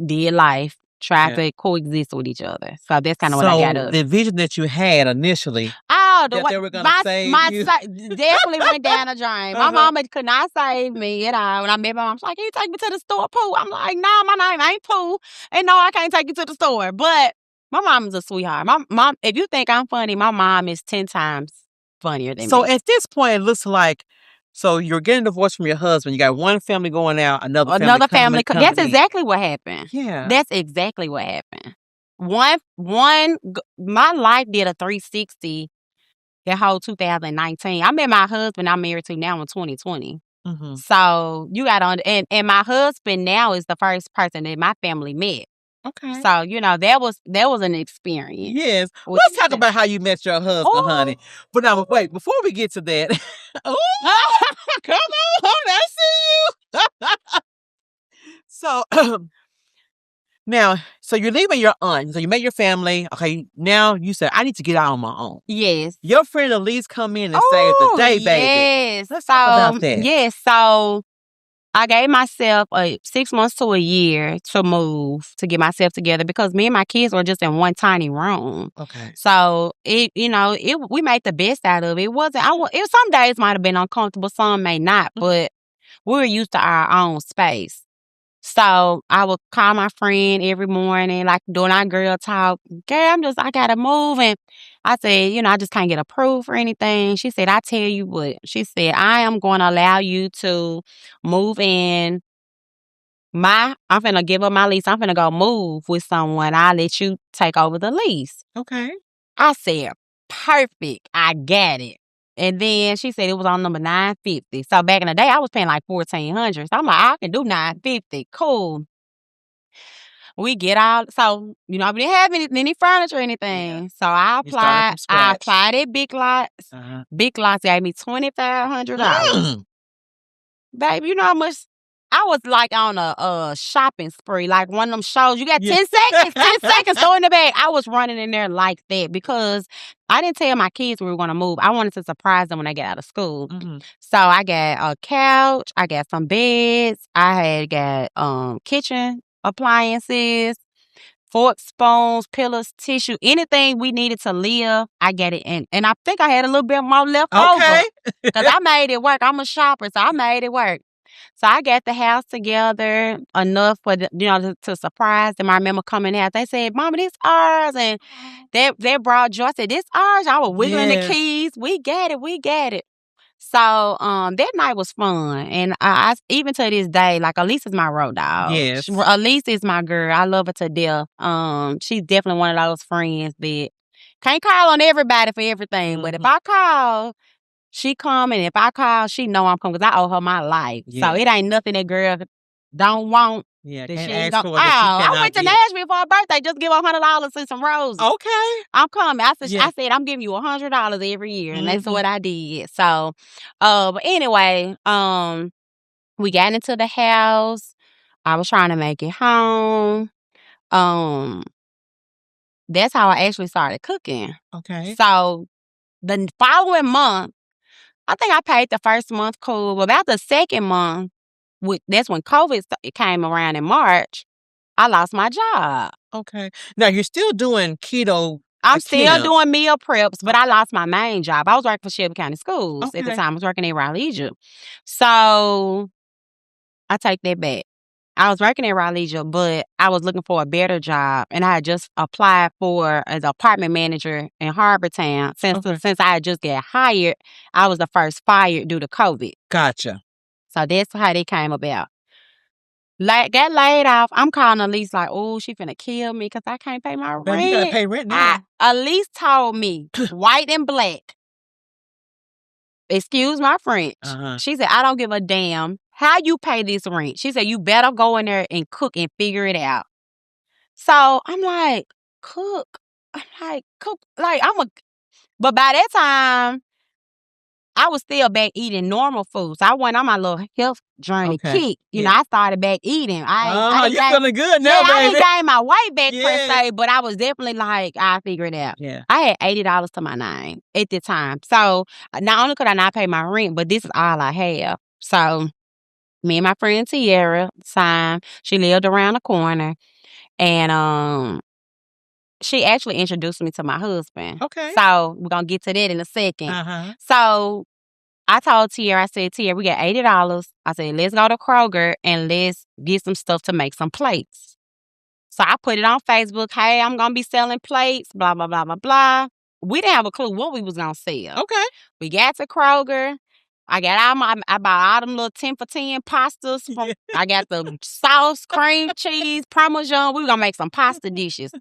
[SPEAKER 1] did life. Try to coexist with each other. So that's kind of what I got up.
[SPEAKER 2] The vision that you had initially.
[SPEAKER 1] Oh, No,
[SPEAKER 2] that they were gonna save you?
[SPEAKER 1] Definitely went down the drain. My mama could not save me at all. When I met my mom, she's like, "Can you take me to the store, Pooh?" I'm like, "No, my name ain't Pooh, and no, I can't take you to the store." But my mom is a sweetheart. My mom, if you think I'm funny, my mom is 10 times funnier than
[SPEAKER 2] So
[SPEAKER 1] me.
[SPEAKER 2] at this point, it looks like you're getting divorced from your husband. You got one family going out, another family coming
[SPEAKER 1] That's
[SPEAKER 2] in.
[SPEAKER 1] exactly what happened.
[SPEAKER 2] Yeah.
[SPEAKER 1] That's exactly what happened. My life did a 360 that whole 2019. I met my husband I'm married to now in 2020.
[SPEAKER 2] Mm-hmm.
[SPEAKER 1] So you got on, and my husband now is the first person that my family met.
[SPEAKER 2] Okay.
[SPEAKER 1] So, that was an experience.
[SPEAKER 2] Yes. Let's talk about how you met your husband, honey. But now, wait, before we get to that. Come on, I see you. So, now, so you're leaving your aunt. So you met your family. Okay, now you said, I need to get out on my own.
[SPEAKER 1] Yes.
[SPEAKER 2] Your friend Elise come in and saved the day, baby.
[SPEAKER 1] Yes.
[SPEAKER 2] Let's talk about that.
[SPEAKER 1] Yes. So I gave myself 6 months to a year to move, to get myself together, because me and my kids were just in one tiny room.
[SPEAKER 2] Okay.
[SPEAKER 1] So we made the best out of it. It wasn't. Some days might have been uncomfortable, some may not, but we were used to our own space. So I would call my friend every morning, like doing our girl talk. Girl, I gotta move. And I said, I just can't get approved for anything. She said, I tell you what. She said, I am going to allow you to move in. I'm finna give up my lease. I'm finna go move with someone. I'll let you take over the lease.
[SPEAKER 2] Okay.
[SPEAKER 1] I said, perfect. I got it. And then she said it was on number 950. So back in the day, I was paying like $1,400. So I'm like, I can do 950. Cool. We get out. So, we didn't have any furniture or anything. Yeah. So I applied at Big Lots. Uh-huh. Big Lots gave me $2,500. Baby, you know how much? I was like on a shopping spree, like one of them shows. You got 10 seconds, 10 seconds, throw in the bag. I was running in there like that because I didn't tell my kids we were going to move. I wanted to surprise them when they get out of school. Mm-hmm. So I got a couch, I got some beds, I had got kitchen appliances, forks, spoons, pillows, tissue, anything we needed to live, I got it in. And I think I had a little bit more left over. Because I made it work. I'm a shopper, so I made it work. So I got the house together enough for to surprise them. I remember coming out. They said, "Mama, this ours," and they brought joy. I said, "This ours." I was wiggling the keys. We got it. So that night was fun, and I even to this day, like Elise is my road dog.
[SPEAKER 2] Yes,
[SPEAKER 1] Elise is my girl. I love her to death. She's definitely one of those friends that can't call on everybody for everything, mm-hmm. But if I call, she come, and if I call, she know I'm coming because I owe her my life. Yeah. So it ain't nothing that girl don't want. Yeah, can't ask for I went to Nashville for her birthday. Just give her $100 and some roses. Okay, I'm coming. I said I'm giving you $100 every year, and that's what I did. So, but anyway, we got into the house. I was trying to make it home. That's how I actually started cooking. Okay. So the following month, I think I paid the first month cool. About the second month, that's when COVID came around in March, I lost my job. Okay.
[SPEAKER 2] Now, you're still doing keto.
[SPEAKER 1] I'm still doing meal preps, but I lost my main job. I was working for Shelby County Schools at the time. I was working in Raleigh, Egypt. So I take that back. I was working in Raleigh, Egypt, but I was looking for a better job, and I had just applied for as an apartment manager in Harbortown. Since I had just got hired, I was the first fired due to COVID.
[SPEAKER 2] Gotcha.
[SPEAKER 1] So that's how they came about. Got laid off. I'm calling Elise like, oh, she finna kill me because I can't pay my rent.
[SPEAKER 2] You gotta pay rent now.
[SPEAKER 1] Elise told me, white and black, excuse my French. She said, I don't give a damn how you pay this rent. She said, you better go in there and cook and figure it out. So I'm like, cook? I'm like, cook? But by that time, I was still back eating normal food. So I went on my little health journey kick. You know, I started back eating.
[SPEAKER 2] You feeling good now, baby.
[SPEAKER 1] I ain't gained my weight back per se, but I was definitely like, I figured it out. Yeah. I had $80 to my name at the time. So not only could I not pay my rent, but this is all I have. So me and my friend Tiara, she lived around the corner. And she actually introduced me to my husband.
[SPEAKER 2] Okay.
[SPEAKER 1] So we're going to get to that in a second.
[SPEAKER 2] Uh-huh.
[SPEAKER 1] So I told Tierra, I said, Tierra, we got $80. I said, let's go to Kroger and let's get some stuff to make some plates. So I put it on Facebook. Hey, I'm going to be selling plates, blah, blah, blah, blah, blah. We didn't have a clue what we was going to sell.
[SPEAKER 2] Okay.
[SPEAKER 1] We got to Kroger. I bought all them little 10 for 10 pastas. I got the sauce, cream cheese, Parmesan. We were going to make some pasta dishes.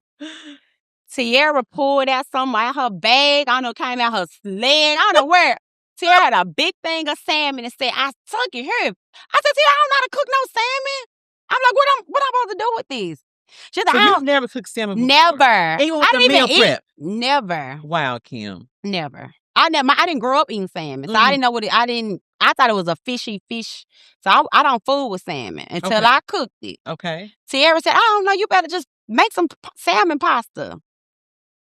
[SPEAKER 1] Tierra pulled out something out her bag. I don't know, came out her leg. I don't know where. Tierra had a big thing of salmon and said, I took it here. I said, Tierra, I don't know how to cook no salmon. I'm like, what I'm supposed to do with this? She said,
[SPEAKER 2] so you've never cooked salmon before?
[SPEAKER 1] Never.
[SPEAKER 2] Even with the meal prep?
[SPEAKER 1] Never.
[SPEAKER 2] Wow, Kim.
[SPEAKER 1] Never. I didn't grow up eating salmon, so I didn't know what I thought it was a fishy fish, so I don't fool with salmon until I cooked it.
[SPEAKER 2] Okay.
[SPEAKER 1] Tierra said, I don't know, you better just make some salmon pasta.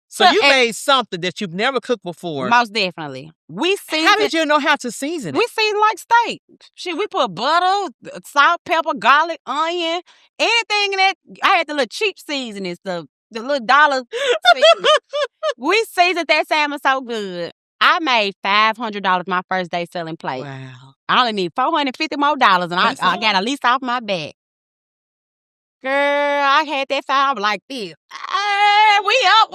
[SPEAKER 2] So you made something that you've never cooked before.
[SPEAKER 1] Most definitely.
[SPEAKER 2] How did you know how to season it?
[SPEAKER 1] We season like steak. Shit, we put butter, salt, pepper, garlic, onion, anything in that. I had the little cheap seasonings, the little dollar seasoning. We seasoned that salmon so good. I made $500 my first day selling plates.
[SPEAKER 2] Wow.
[SPEAKER 1] I only need $450 more, and I got a lease off my back. Girl, I had that $5 like this. We up.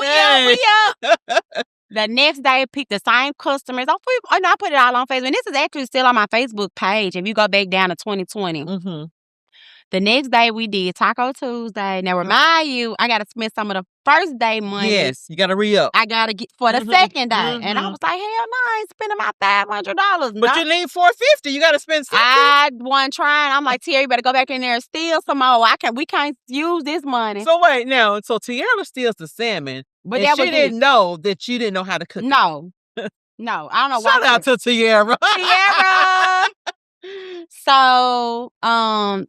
[SPEAKER 1] The next day, picked the same customers. I put it all on Facebook. And this is actually still on my Facebook page. If you go back down to 2020.
[SPEAKER 2] Mm-hmm.
[SPEAKER 1] The next day, we did Taco Tuesday. Now, remind you, I got to spend some of the first day money.
[SPEAKER 2] Yes, you got to re-up.
[SPEAKER 1] I got to get for the second day. And I was like, hell no, I ain't spending my $500.
[SPEAKER 2] But you need $450. You got to spend something.
[SPEAKER 1] I wasn't trying. I'm like, Tierra, you better go back in there and steal some more. We can't use this money.
[SPEAKER 2] So wait, now, so Tierra steals the salmon, but she didn't know that you didn't know how to cook it.
[SPEAKER 1] No, I don't know why.
[SPEAKER 2] Shout out to Tierra.
[SPEAKER 1] Tierra. So,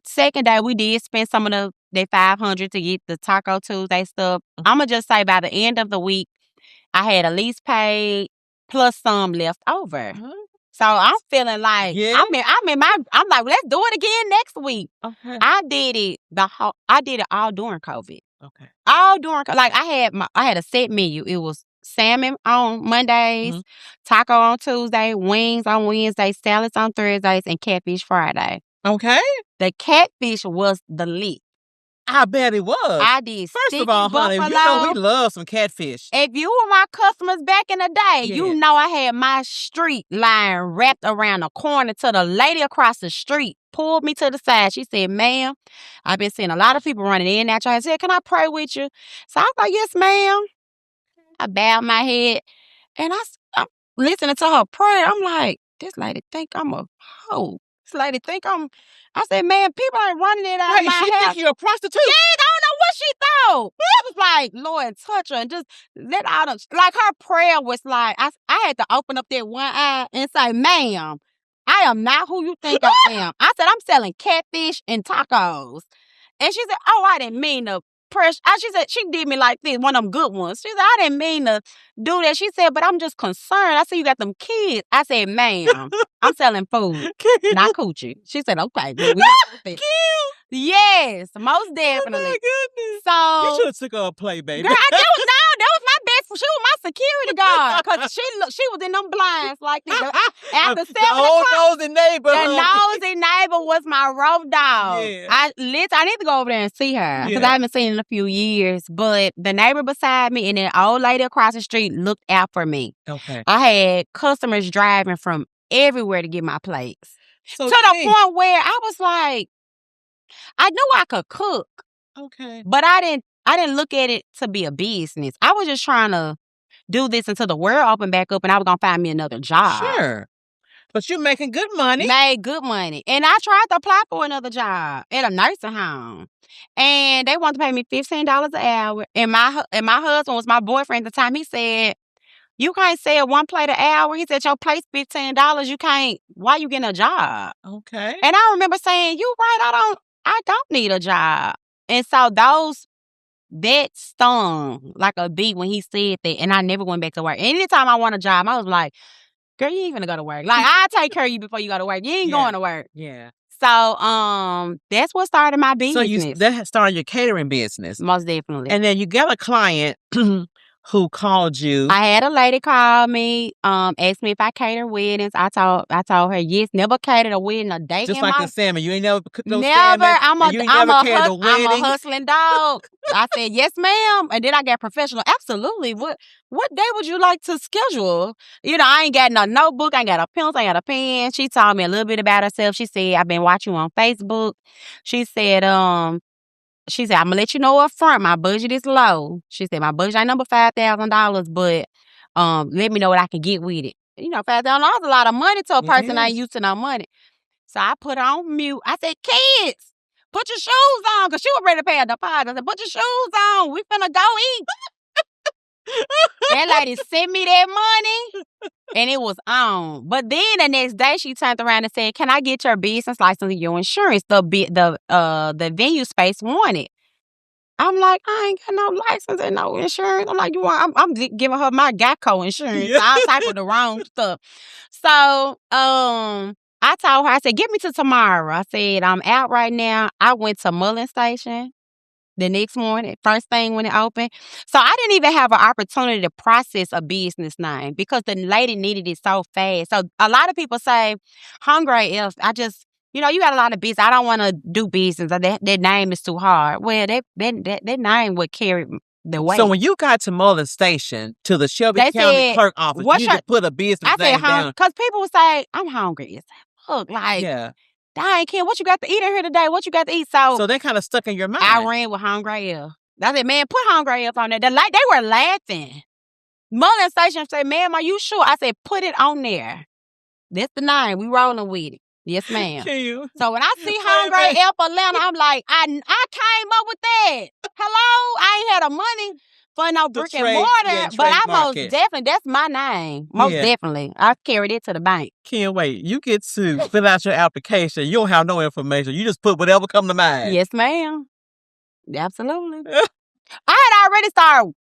[SPEAKER 1] second day we did spend some of the $500 to get the Taco Tuesday stuff. I'ma just say by the end of the week, I had at least paid plus some left over. So I'm feeling like I'm like, let's do it again next week.
[SPEAKER 2] Okay.
[SPEAKER 1] I did it all during COVID.
[SPEAKER 2] Okay.
[SPEAKER 1] All during like I had a set menu. It was salmon on Mondays, taco on Tuesday, wings on Wednesday, salads on Thursdays, and catfish Friday.
[SPEAKER 2] Okay.
[SPEAKER 1] The catfish was the lick.
[SPEAKER 2] I bet it was.
[SPEAKER 1] I did.
[SPEAKER 2] First of all, honey, you know we love some catfish.
[SPEAKER 1] If you were my customers back in the day, you know I had my street line wrapped around the corner till the lady across the street pulled me to the side. She said, ma'am, I've been seeing a lot of people running in and out. I said, can I pray with you? So I was like, yes, ma'am. I bowed my head and I'm listening to her prayer. I'm like, this lady think I'm a hoe. This lady think I said, man, people ain't running it out of my house.
[SPEAKER 2] She think you're a prostitute.
[SPEAKER 1] Yeah, I don't know what she thought. I was like, Lord, touch her and just let out of, like her prayer was like, I had to open up that one eye and say, ma'am, I am not who you think I am. I said, I'm selling catfish and tacos. And she said, oh, I didn't mean to press. She said, she did me like this, one of them good ones. She said, I didn't mean to do that. She said, but I'm just concerned. I said, you got them kids. I said, ma'am, I'm selling food, not coochie. She said, okay. Yes, most definitely.
[SPEAKER 2] Oh my goodness.
[SPEAKER 1] So
[SPEAKER 2] you should have took her a play, baby.
[SPEAKER 1] Girl, that was my best. She was my security guard because she was in them blinds like this. After 7 o'clock,
[SPEAKER 2] nosy neighbor.
[SPEAKER 1] The nosy neighbor was my road dog.
[SPEAKER 2] Yeah.
[SPEAKER 1] I need to go over there and see her because I haven't seen her in a few years. But the neighbor beside me and the old lady across the street looked out for me.
[SPEAKER 2] Okay.
[SPEAKER 1] I had customers driving from everywhere to get my plates.
[SPEAKER 2] So
[SPEAKER 1] to the point where I was like, I knew I could cook.
[SPEAKER 2] Okay.
[SPEAKER 1] But I didn't look at it to be a business. I was just trying to do this until the world opened back up and I was going to find me another job.
[SPEAKER 2] Sure. But you're making good money.
[SPEAKER 1] Made good money. And I tried to apply for another job at a nursing home. And they wanted to pay me $15 an hour. And my husband was my boyfriend at the time. He said, you can't sell one plate an hour. He said, your plate's $15. You can't, why you getting a job?
[SPEAKER 2] Okay.
[SPEAKER 1] And I remember saying, you right, I don't need a job. And so that stung like a bee when he said that. And I never went back to work. Anytime I want a job, I was like, girl, you ain't finna go to work. Like, I'll take care of you before you go to work. You ain't going to work.
[SPEAKER 2] Yeah.
[SPEAKER 1] So, that's what started my business.
[SPEAKER 2] So that started your catering business.
[SPEAKER 1] Most definitely.
[SPEAKER 2] And then you got a client who called you.
[SPEAKER 1] I had a lady call me, asked me if I cater weddings. I told her yes. Never catered a wedding a day.
[SPEAKER 2] Just
[SPEAKER 1] in
[SPEAKER 2] like
[SPEAKER 1] my
[SPEAKER 2] the salmon. You ain't never cooked no
[SPEAKER 1] never.
[SPEAKER 2] salmon.
[SPEAKER 1] I'm
[SPEAKER 2] never catered a
[SPEAKER 1] I'm a
[SPEAKER 2] wedding.
[SPEAKER 1] hustling dog. I said yes, ma'am, and then I got professional. Absolutely. What day would you like to schedule? You know, I ain't got no notebook. I ain't got a pencil. I ain't got a pen. She told me a little bit about herself. She said, I've been watching you on Facebook. She said, I'm gonna let you know up front, my budget is low. She said, my budget ain't number $5,000, but let me know what I can get with it. You know, $5,000 is a lot of money to a person that ain't used to no money. So I put her on mute. I said, kids, put your shoes on, because she was ready to pay a deposit. I said, put your shoes on. We finna go eat. That lady sent me that money, and it was on. But then the next day, she turned around and said, can I get your business license and your insurance? The venue space wanted. I'm like, I ain't got no license and no insurance. I'm like, I'm giving her my Geico insurance.
[SPEAKER 2] Yeah.
[SPEAKER 1] So I type of the wrong stuff. So I told her, I said, give me to tomorrow. I said, I'm out right now. I went to Mullen Station the next morning, first thing when it opened. So I didn't even have an opportunity to process a business name because the lady needed it so fast. So a lot of people say, Hungry AF, you got a lot of business. I don't want to do business. That name is too hard. Well, that name would carry the weight.
[SPEAKER 2] So when you got to Mullen Station, to the Shelby County Clerk office, you just put a business name down.
[SPEAKER 1] Because people would say, I'm hungry. It's look, like, dang, Kim, what you got to eat in here today? What you got to eat? So
[SPEAKER 2] they kind of stuck in your mind.
[SPEAKER 1] I ran with Hungry AF. I said, man, put Hungry AF on there. They were laughing. Mullen Station said, ma'am, are you sure? I said, put it on there. That's the name. We rolling with it. Yes, ma'am. So when I see Hungry AF Atlanta, I'm like, I came up with that. Hello? I ain't had the money for no brick and mortar, but I most definitely, that's my name. Most definitely. I carried it to the bank.
[SPEAKER 2] Can't wait. You get to fill out your application. You don't have no information. You just put whatever come to mind.
[SPEAKER 1] Yes, ma'am. Absolutely. I had already started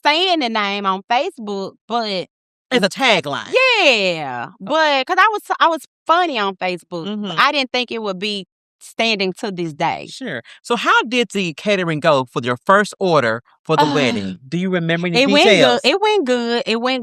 [SPEAKER 1] saying the name on Facebook, but
[SPEAKER 2] it's a tagline.
[SPEAKER 1] Yeah, but because I was funny on Facebook, mm-hmm. I didn't think it would be standing to this day.
[SPEAKER 2] Sure. So how did the catering go for your first order for the wedding? Do you remember any details?
[SPEAKER 1] It went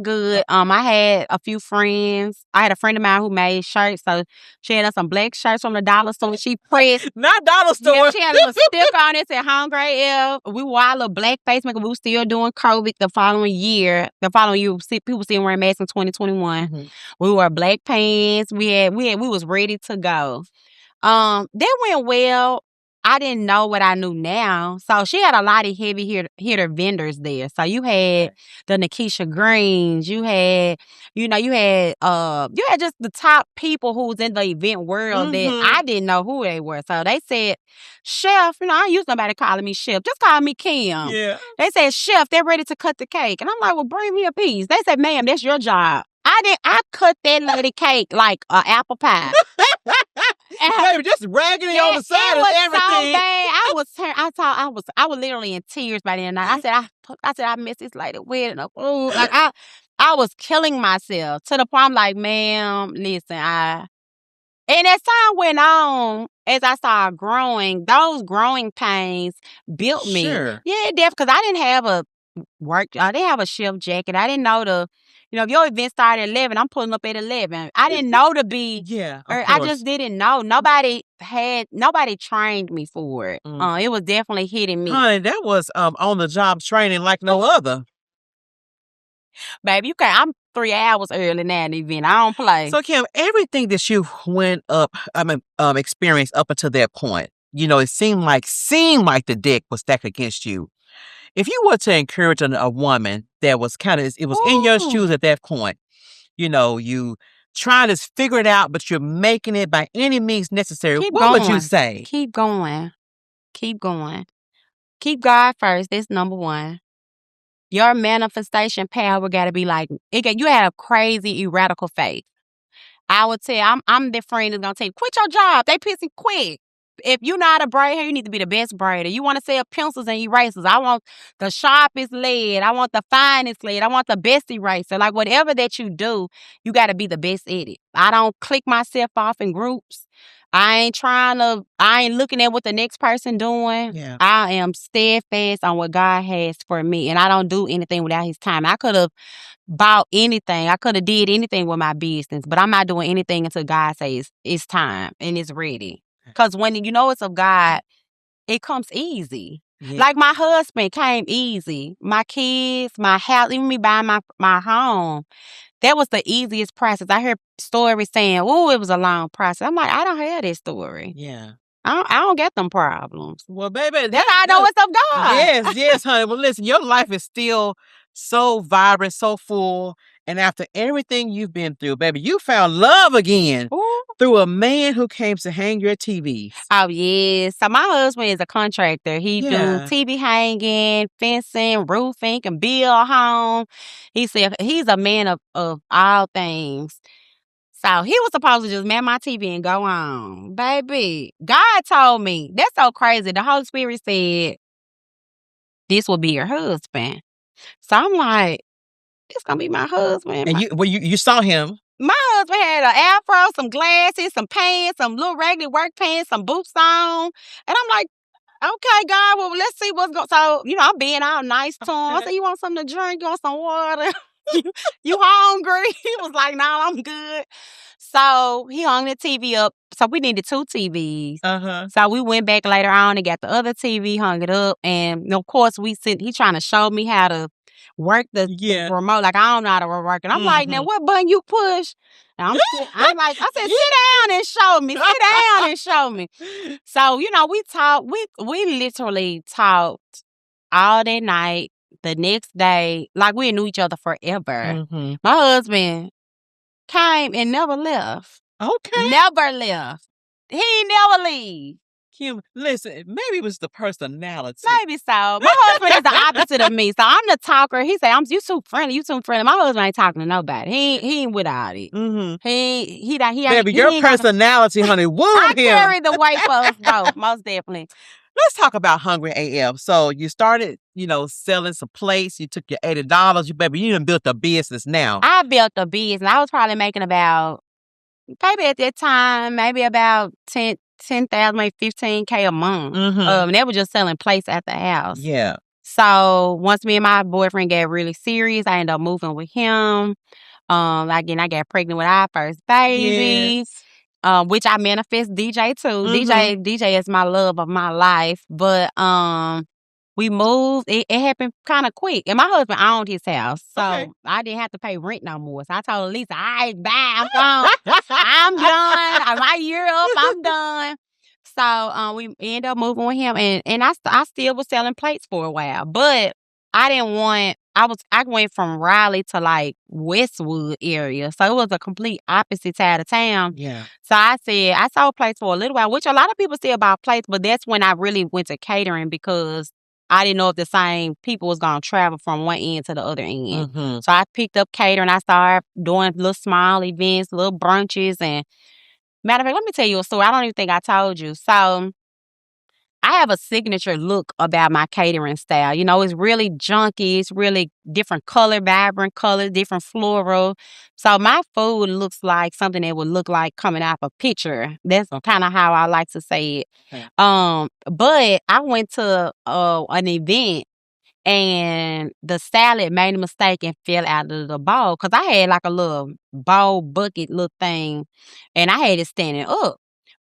[SPEAKER 1] good. I had a few friends. I had a friend of mine who made shirts, so she had us some black shirts from the dollar store. She pressed.
[SPEAKER 2] Not dollar store.
[SPEAKER 1] Yeah, she had a little sticker on it, said Hungry AF. We wore a little black face makeup. We were still doing COVID the following year. People still wearing masks in 2021. Mm-hmm. We wore black pants. We was ready to go. That went well. I didn't know what I knew now. So she had a lot of heavy hitter vendors there. So you had the Nikisha Greens, you had just the top people who was in the event world mm-hmm. that I didn't know who they were. So they said, Chef, I don't use nobody calling me Chef. Just call me Kim. Yeah. They said, Chef, they're ready to cut the cake. And I'm like, well, bring me a piece. They said, ma'am, that's your job. I cut that lady cake like an apple pie.
[SPEAKER 2] Baby, just raggedy on the side of everything.
[SPEAKER 1] So bad. I was literally in tears by the end of the night. I said I miss this lady wedding. Like I was killing myself to the point I'm like, ma'am, listen, and as time went on, as I started growing, those growing pains built me.
[SPEAKER 2] Sure.
[SPEAKER 1] Yeah, definitely, because I didn't have a shift jacket. I didn't know if your event started at 11, I'm pulling up at 11. I didn't know to be.
[SPEAKER 2] Yeah,
[SPEAKER 1] I just didn't know. Nobody trained me for it. It was definitely hitting me.
[SPEAKER 2] Honey, that was on the job training like no other.
[SPEAKER 1] Baby, I'm 3 hours early now in the event. I don't play.
[SPEAKER 2] So Kim, everything that you experienced up until that point, it seemed like the deck was stacked against you. If you were to encourage a woman that was in your shoes at that point, you trying to figure it out, but you're making it by any means necessary, what would you say?
[SPEAKER 1] Keep going. Keep going. Keep God first. That's number one. Your manifestation power got to be like, you have crazy, radical faith. I would tell I'm the friend that's going to tell you, quit your job. They pissing quick. if you know how to braid hair, you need to be the best braider. You want to sell pencils and erasers. I want the sharpest lead. I want the finest lead. I want the best eraser. Like whatever that you do, you got to be the best at it. I don't click myself off in groups. I ain't looking at what the next person doing.
[SPEAKER 2] Yeah.
[SPEAKER 1] I am steadfast on what God has for me. And I don't do anything without his time. I could have bought anything. I could have did anything with my business, but I'm not doing anything until God says it's time and it's ready. Because when you know it's of God, it comes easy. Yeah. Like my husband came easy. My kids, my house, even me buying my home. That was the easiest process. I heard stories saying, "Oh, it was a long process." I'm like, I don't have that story.
[SPEAKER 2] Yeah.
[SPEAKER 1] I don't get them problems.
[SPEAKER 2] Well, baby,
[SPEAKER 1] that's how I know it's of God.
[SPEAKER 2] Yes, honey. Well, listen, your life is still so vibrant, so full. And after everything you've been through, baby, you found love again.
[SPEAKER 1] Ooh.
[SPEAKER 2] Through a man who came to hang your TVs.
[SPEAKER 1] Oh, yes. So my husband is a contractor. He do TV hanging, fencing, roofing, can build a home. He said he's a man of all things. So he was supposed to just man my TV and go on. Baby, God told me. That's so crazy. The Holy Spirit said, this will be your husband. So I'm like, this going to be my husband.
[SPEAKER 2] And you saw him.
[SPEAKER 1] My husband had an afro, some glasses, some pants, some little regular work pants, some boots on. And I'm like, okay, God, well, let's see what's going on. So, I'm being all nice to him. I said, you want something to drink? You want some water? you hungry? He was like, no, I'm good. So he hung the TV up. So we needed 2 TVs. So we went back later on and got the other TV, hung it up. And of course, he trying to show me how to work the remote. Like, I don't know how to work it. I'm like, now what button you push? And I'm like, I said, sit down and show me. Sit down and show me. So, we talked. We literally talked all that night. The next day, like we knew each other forever. My husband came and never left.
[SPEAKER 2] Okay.
[SPEAKER 1] Never left. He never leave.
[SPEAKER 2] Kim, listen, maybe it was the personality.
[SPEAKER 1] Maybe so. My husband is the opposite of me. So I'm the talker. He say, you too friendly. You too friendly. My husband ain't talking to nobody. He ain't without it.
[SPEAKER 2] Baby, your personality, honey, wooed him.
[SPEAKER 1] I carry the weight for us both, most definitely.
[SPEAKER 2] Let's talk about Hungry AF. So you started, selling some plates. You took your $80. You done built a business now.
[SPEAKER 1] I built a business. I was probably making about, maybe at that time, maybe about 10,000, maybe 15K a month. And they were just selling plates at the house.
[SPEAKER 2] Yeah.
[SPEAKER 1] So once me and my boyfriend got really serious, I ended up moving with him. Again, I got pregnant with our first baby.
[SPEAKER 2] Yes.
[SPEAKER 1] Which I manifest DJ too. DJ is my love of my life. But we moved. It happened kind of quick. And my husband owned his house. So I didn't have to pay rent no more. So I told Lisa, bye, I'm gone. I'm done. My year up, I'm done. So we ended up moving with him. And I still was selling plates for a while. But I didn't want... I went from Raleigh to like Westwood area. So it was a complete opposite side of town.
[SPEAKER 2] Yeah.
[SPEAKER 1] So I said, I sold plates for a little while, which a lot of people say about plates, but that's when I really went to catering because I didn't know if the same people was going to travel from one end to the other end. So I picked up catering. I started doing little small events, little brunches. And matter of fact, let me tell you a story. I don't even think I told you. So I have a signature look about my catering style. It's really junky. It's really different color, vibrant colors, different floral. So my food looks like something that would look like coming out of a picture. That's kind of how I like to say it. But I went to an event and the salad made a mistake and fell out of the bowl because I had like a little bowl bucket little thing and I had it standing up.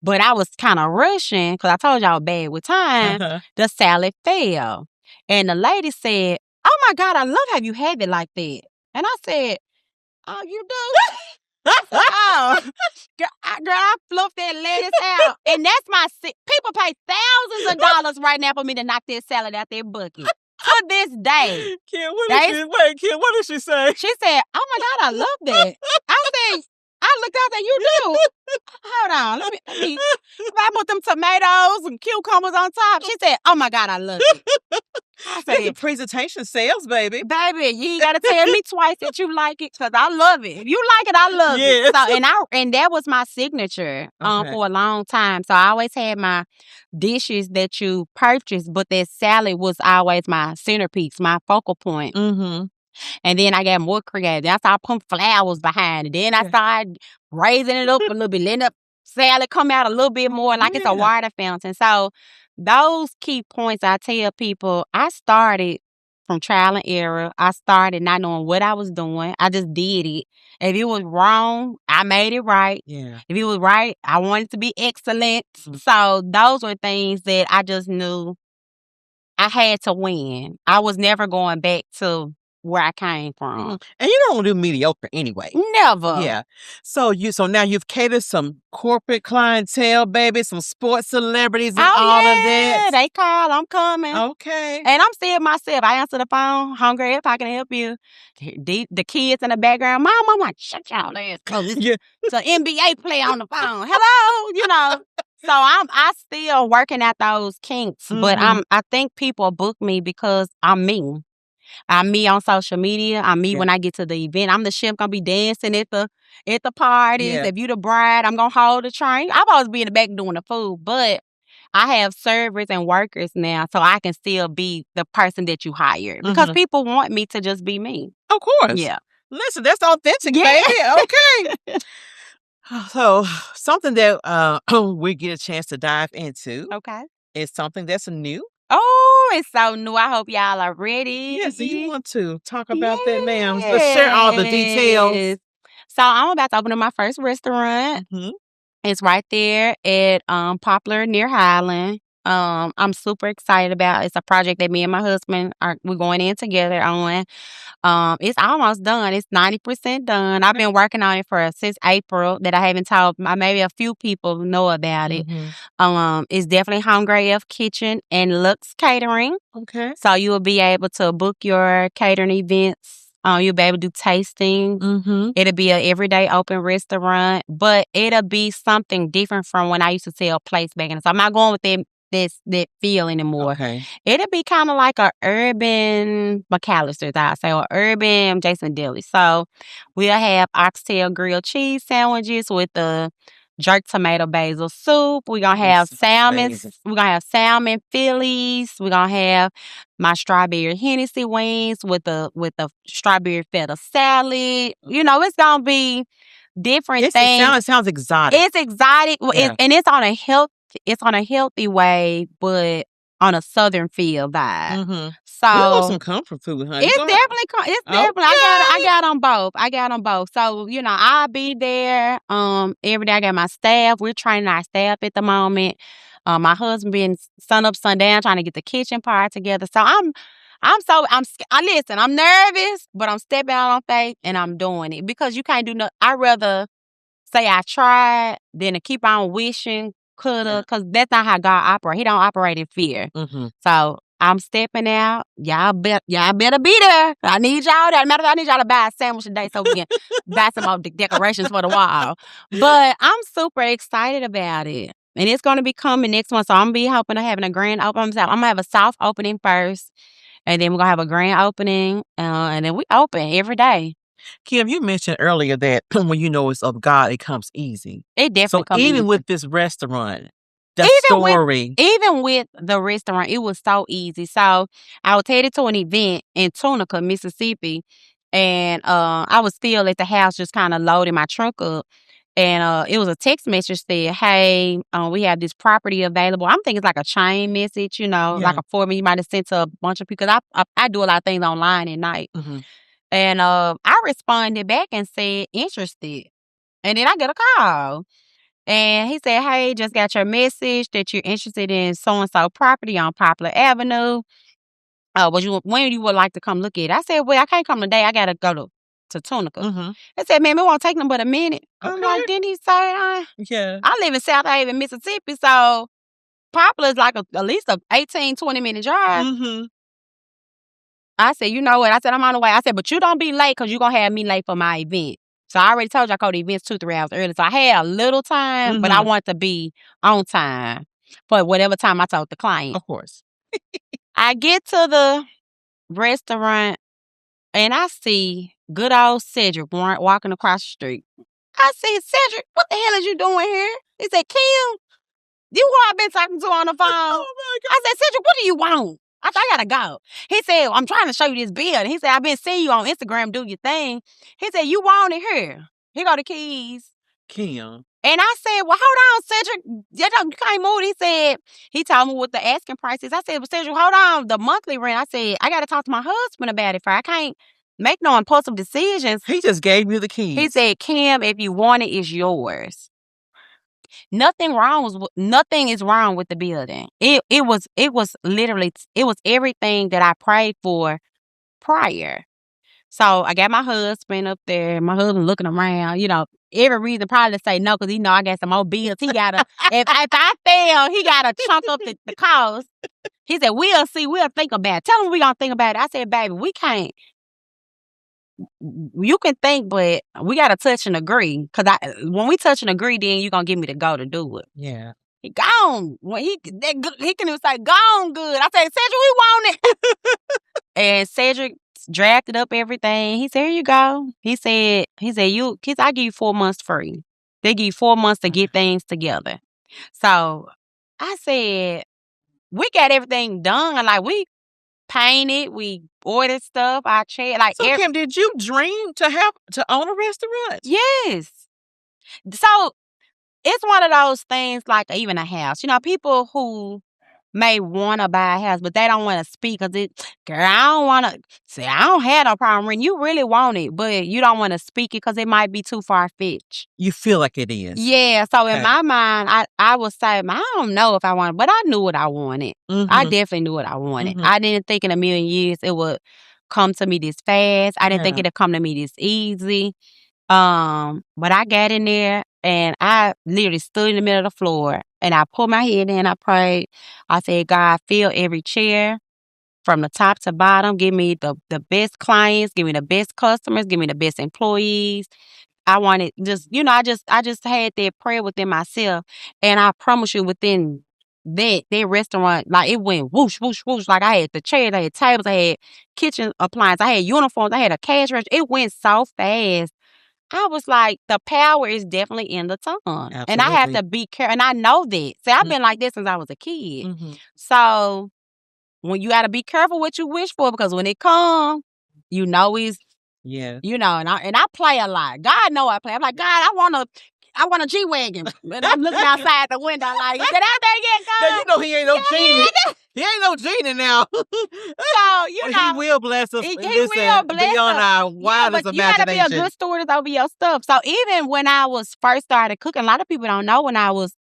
[SPEAKER 1] But I was kind of rushing because I told y'all bad with time. The salad fell. And the lady said, oh, my God, I love how you have it like that. And I said, oh, you do? Oh, girl, I fluffed that lettuce out. And that's my... People pay thousands of dollars right now for me to knock that salad out their bucket. To this day.
[SPEAKER 2] Kim, what did she say?
[SPEAKER 1] She said, oh, my God, I love that. I looked out there, you do. Hold on, let me. If I put them tomatoes and cucumbers on top, she said, oh my God, I love it. I
[SPEAKER 2] That's
[SPEAKER 1] said,
[SPEAKER 2] the presentation sales, baby.
[SPEAKER 1] baby, you ain't gotta tell me twice that you like it, cause I love it. If you like it, I love it.
[SPEAKER 2] Yes.
[SPEAKER 1] So and that was my signature
[SPEAKER 2] Okay.
[SPEAKER 1] for a long time. So I always had my dishes that you purchased, but that salad was always my centerpiece, my focal point.
[SPEAKER 2] Mm-hmm.
[SPEAKER 1] And then I got more creative. I started putting flowers behind it. Then I started raising it up a little bit, letting the salad come out a little bit more like it's a water fountain. So those key points I tell people, I started from trial and error. I started not knowing what I was doing. I just did it. If it was wrong, I made it right.
[SPEAKER 2] Yeah.
[SPEAKER 1] If it was right, I wanted to be excellent. So those were things that I just knew I had to win. I was never going back to where I came from.
[SPEAKER 2] And you don't do mediocre anyway.
[SPEAKER 1] Never.
[SPEAKER 2] Yeah. So now you've catered some corporate clientele, baby, some sports celebrities and all of that.
[SPEAKER 1] They call, I'm coming.
[SPEAKER 2] Okay.
[SPEAKER 1] And I'm still myself. I answer the phone, Hungry AF, I can help you. The kids in the background, Mom, I'm like, shut y'all ass close. It's an NBA player on the phone. Hello, So I still working at those kinks, but I think people book me because I'm me. I'm me on social media. I'm me when I get to the event. I'm the chef gonna be dancing at the parties.
[SPEAKER 2] Yeah.
[SPEAKER 1] If you the bride, I'm gonna hold the train. I've always been in the back doing the food, but I have servers and workers now, so I can still be the person that you hired because people want me to just be me.
[SPEAKER 2] Of course.
[SPEAKER 1] Yeah.
[SPEAKER 2] Listen, that's authentic, baby. Okay. So something that we get a chance to dive into.
[SPEAKER 1] Okay.
[SPEAKER 2] Is something that's new.
[SPEAKER 1] Oh, it's so new. I hope y'all are ready.
[SPEAKER 2] Yes, do you want to talk about that, ma'am? Let's share all the details.
[SPEAKER 1] So I'm about to open up my first restaurant. It's right there at Poplar near Highland. I'm super excited about. It's a project that me and my husband we're going in together on. It's almost done. It's 90% done. I've been working on it since April. That I haven't told. Maybe a few people know about it. It's definitely Hungry AF Kitchen and Lux Catering.
[SPEAKER 2] Okay.
[SPEAKER 1] So you will be able to book your catering events. You'll be able to do tasting. It'll be an everyday open restaurant, but it'll be something different from when I used to sell plates back in. So I'm not going with that feel anymore.
[SPEAKER 2] Okay.
[SPEAKER 1] It'll be kind of like a urban McAllister's, I say, or urban Jason Deli. So we'll have oxtail grilled cheese sandwiches with the jerk tomato basil soup. We're gonna have salmon. We're gonna have salmon Phillies. We're gonna have my strawberry Hennessy wings with the strawberry feta salad. It's gonna be different things.
[SPEAKER 2] It sounds exotic.
[SPEAKER 1] It's exotic, and it's on a healthy way, but on a southern feel vibe. So
[SPEAKER 2] you want some comfort food, honey.
[SPEAKER 1] It's definitely. I got on both. I got on both. So I'll be there. Every day I got my staff. We're training our staff at the moment. My husband been sun up, sundown trying to get the kitchen part together. So listen. I'm nervous, but I'm stepping out on faith and I'm doing it because you can't do nothing. I rather say I tried than to keep on wishing coulda, because that's not how God operates. He don't operate in fear. So I'm stepping out. Y'all better be there. I need y'all there. Matter of fact, I need y'all to buy a sandwich today so we can buy some more decorations for the wall. But I'm super excited about it. And it's going to be coming next month. So I'm going to be hoping to having a grand opening. I'm going to have a soft opening first. And then we're going to have a grand opening. And then we open every day.
[SPEAKER 2] Kim, you mentioned earlier that when you know it's of God, it comes easy.
[SPEAKER 1] It definitely comes
[SPEAKER 2] easy.
[SPEAKER 1] Even
[SPEAKER 2] with this restaurant,
[SPEAKER 1] even with the restaurant, it was so easy. So I was headed to an event in Tunica, Mississippi, and I was still at the house just kind of loading my trunk up. And it was a text message said, hey, we have this property available. I'm thinking it's like a chain message, like a form you might have sent to a bunch of people. Because I do a lot of things online at night. And I responded back and said, interested. And then I get a call. And he said, hey, just got your message that you're interested in so-and-so property on Poplar Avenue. When you would like to come look at it? I said, well, I can't come today. I got to go to Tunica. He said, man, it won't take them but a minute. I'm like, didn't he say, I live in South Haven, Mississippi, so Poplar is like at least a 18, 20-minute drive. I said, you know what? I said, I'm on the way. I said, but you don't be late because you're going to have me late for my event. So I already told you I go to events 2-3 hours early. So I had a little time, but I wanted to be on time for whatever time I told the client.
[SPEAKER 2] Of course.
[SPEAKER 1] I get to the restaurant and I see good old Cedric walking across the street. I said, Cedric, what the hell is you doing here? He said, Kim, you who I've been talking to on the phone.
[SPEAKER 2] Oh my God.
[SPEAKER 1] I said, Cedric, what do you want? I said, I gotta go. He said, I'm trying to show you this building. He said, I've been seeing you on Instagram do your thing. He said, you want it here. Here go the keys.
[SPEAKER 2] Kim.
[SPEAKER 1] And I said, well, hold on, Cedric. You can't move. He said, he told me what the asking price is. I said, well, Cedric, hold on. The monthly rent. I said, I got to talk to my husband about it. I can't make no impulsive decisions.
[SPEAKER 2] He just gave you the keys.
[SPEAKER 1] He said, Kim, if you want it, it's yours. Nothing is wrong with the building. It was literally, it was everything that I prayed for prior. So I got my husband up there. My husband looking around, every reason probably to say no, because he know I got some more bills. He gotta, if I fail, he gotta chunk up the cost. He said, we'll see, we'll think about it. Tell him we gonna think about it. I said, baby, we can't. You can think, but we gotta touch and agree. Cause when we touch and agree, then you gonna give me the go to do it.
[SPEAKER 2] Yeah.
[SPEAKER 1] He gone. When he can even say, gone good. I said, Cedric, we want it. And Cedric drafted up everything. He said, here you go. He said, I give you 4 months free. They give you 4 months to get things together. So I said, we got everything done. Like, we painted, we ordered stuff, I checked. Like,
[SPEAKER 2] so Kim, did you dream to own a restaurant?
[SPEAKER 1] Yes. So it's one of those things like even a house. People who may want to buy a house, but they don't want to speak because girl, I don't want to say, I don't have no problem renting. You really want it, but you don't want to speak it because it might be too far-fetched.
[SPEAKER 2] You feel like it is.
[SPEAKER 1] Yeah. So in my mind, I would say, I don't know if I want it, but I knew what I wanted.
[SPEAKER 2] Mm-hmm.
[SPEAKER 1] I definitely knew what I wanted. Mm-hmm. I didn't think in a million years it would come to me this fast. I didn't think it'd come to me this easy. But I got in there and I literally stood in the middle of the floor and I put my head in, I prayed. I said, God, fill every chair from the top to bottom. Give me the best clients, give me the best customers, give me the best employees. I wanted just, I just had that prayer within myself. And I promise you within that restaurant, like it went whoosh, whoosh, whoosh. Like I had the chairs, I had tables, I had kitchen appliances, I had uniforms, I had a cash register. It went so fast. I was like, the power is definitely in the tongue. Absolutely. And I have to be careful. And I know that. See, I've been like this since I was a kid. Mm-hmm. So when you got to be careful what you wish for, because when it comes, it's,
[SPEAKER 2] yeah,
[SPEAKER 1] and I play a lot. God know I play. I'm like, God, I want a G-Wagon. And I'm looking outside the window like, is that out there yet, God?
[SPEAKER 2] Now, he ain't no genie. He ain't no genie now.
[SPEAKER 1] So,
[SPEAKER 2] he will bless us.
[SPEAKER 1] He will bless
[SPEAKER 2] beyond
[SPEAKER 1] us.
[SPEAKER 2] our wildest
[SPEAKER 1] but
[SPEAKER 2] imagination.
[SPEAKER 1] You got to be a good steward over your stuff. So even when I was first started cooking, a lot of people don't know when I was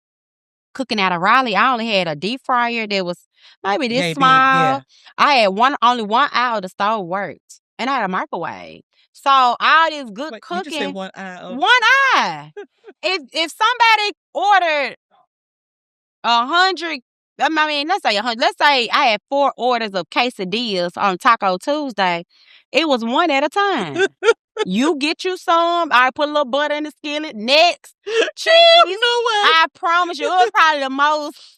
[SPEAKER 1] cooking out of Raleigh, I only had a deep fryer that was maybe this small. Yeah. I had only one eye of the stove worked. And I had a microwave. So all this good cooking.
[SPEAKER 2] You just said one eye.
[SPEAKER 1] One eye. If somebody ordered 100, let's say 100. Let's say I had 4 orders of quesadillas on Taco Tuesday. It was one at a time. You get you some. I put a little butter in the skillet. Next, cheese. I promise you, it was probably the most.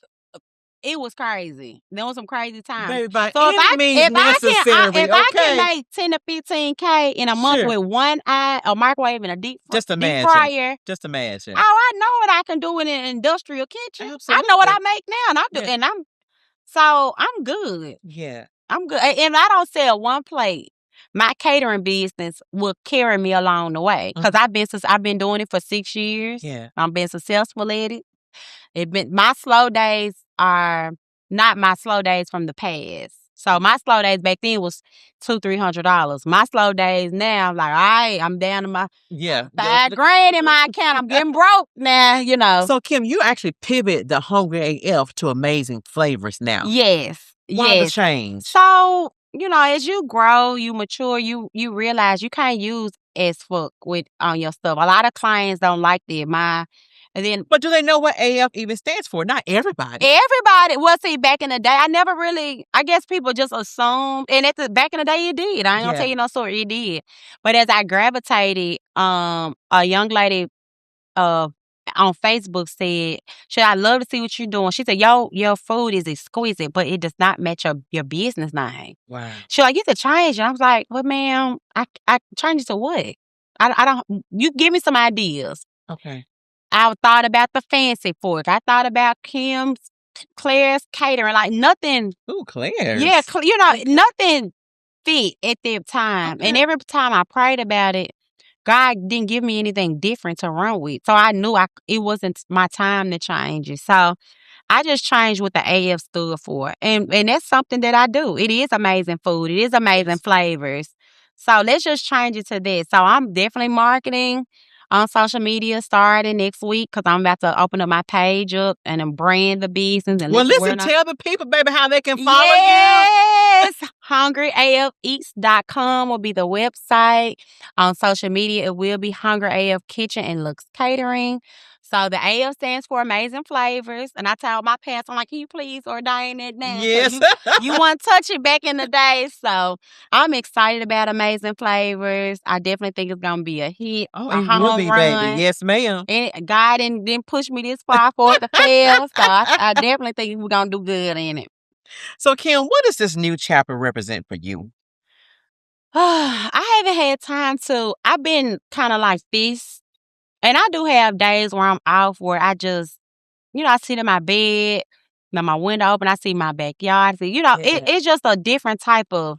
[SPEAKER 1] It was crazy. There was some crazy times.
[SPEAKER 2] Baby, by any means necessary.
[SPEAKER 1] If I can make 10 to 15K in a month with one eye, a microwave, and a deep fryer.
[SPEAKER 2] Just imagine.
[SPEAKER 1] Oh, I know what I can do in an industrial kitchen. Absolutely. I know what I make now, and I'm good.
[SPEAKER 2] Yeah,
[SPEAKER 1] I'm good. And I don't sell one plate. My catering business will carry me along the way because I've been doing it for 6 years.
[SPEAKER 2] Yeah,
[SPEAKER 1] I've been successful at it. My slow days are not my slow days from the past. So my slow days back then was $200-$300. My slow days now, I'm like, all right, I'm down to my $5,000 in my account. I'm getting broke now,
[SPEAKER 2] So Kim, you actually pivot the Hungry AF to amazing flavors now.
[SPEAKER 1] Yes.
[SPEAKER 2] Why the change?
[SPEAKER 1] So, as you grow, you mature, you realize you can't use as fuck on your stuff. A lot of clients don't like that.
[SPEAKER 2] But do they know what AF even stands for? Not everybody.
[SPEAKER 1] Well, see, back in the day, I guess people just assumed, and back in the day, it did. I ain't gonna tell you no story, it did. But as I gravitated, a young lady on Facebook said, "Should I love to see what you're doing?" She said, your food is exquisite, but it does not match your business name."
[SPEAKER 2] Wow.
[SPEAKER 1] She like, "You could change it." I was like, "Well, ma'am, I change it to what? I don't. You give me some ideas."
[SPEAKER 2] Okay.
[SPEAKER 1] I thought about the fancy fork. I thought about Claire's catering. Like nothing.
[SPEAKER 2] Ooh, Claire's.
[SPEAKER 1] Yeah, nothing fit at that time.
[SPEAKER 2] Okay.
[SPEAKER 1] And every time I prayed about it, God didn't give me anything different to run with. So I knew it wasn't my time to change it. So I just changed what the AF stood for. And that's something that I do. It is amazing food. It is amazing flavors. So let's just change it to that. So I'm definitely marketing on social media starting next week because I'm about to open up my page up and then brand the business. And
[SPEAKER 2] Well, listen, tell the people, baby, how they can follow you.
[SPEAKER 1] Yes. HungryAFEats.com will be the website. On social media, it will be Hungry AF Kitchen and Looks Catering. So the AF stands for Amazing Flavors. And I told my pastor, I'm like, "Can you please ordain that now?"
[SPEAKER 2] Yes.
[SPEAKER 1] You want to touch it back in the day. So I'm excited about Amazing Flavors. I definitely think it's going to be a hit.
[SPEAKER 2] Oh,
[SPEAKER 1] a
[SPEAKER 2] it
[SPEAKER 1] home
[SPEAKER 2] will be,
[SPEAKER 1] run.
[SPEAKER 2] baby. Yes, ma'am.
[SPEAKER 1] And God didn't push me this far for it to fail. So I definitely think we're going to do good in it.
[SPEAKER 2] So, Kim, what does this new chapter represent for you?
[SPEAKER 1] I haven't had time to. I've been kind of like this. And I do have days where I'm off where I just, I sit in my bed, my window open, I see my backyard. See, it's just a different type of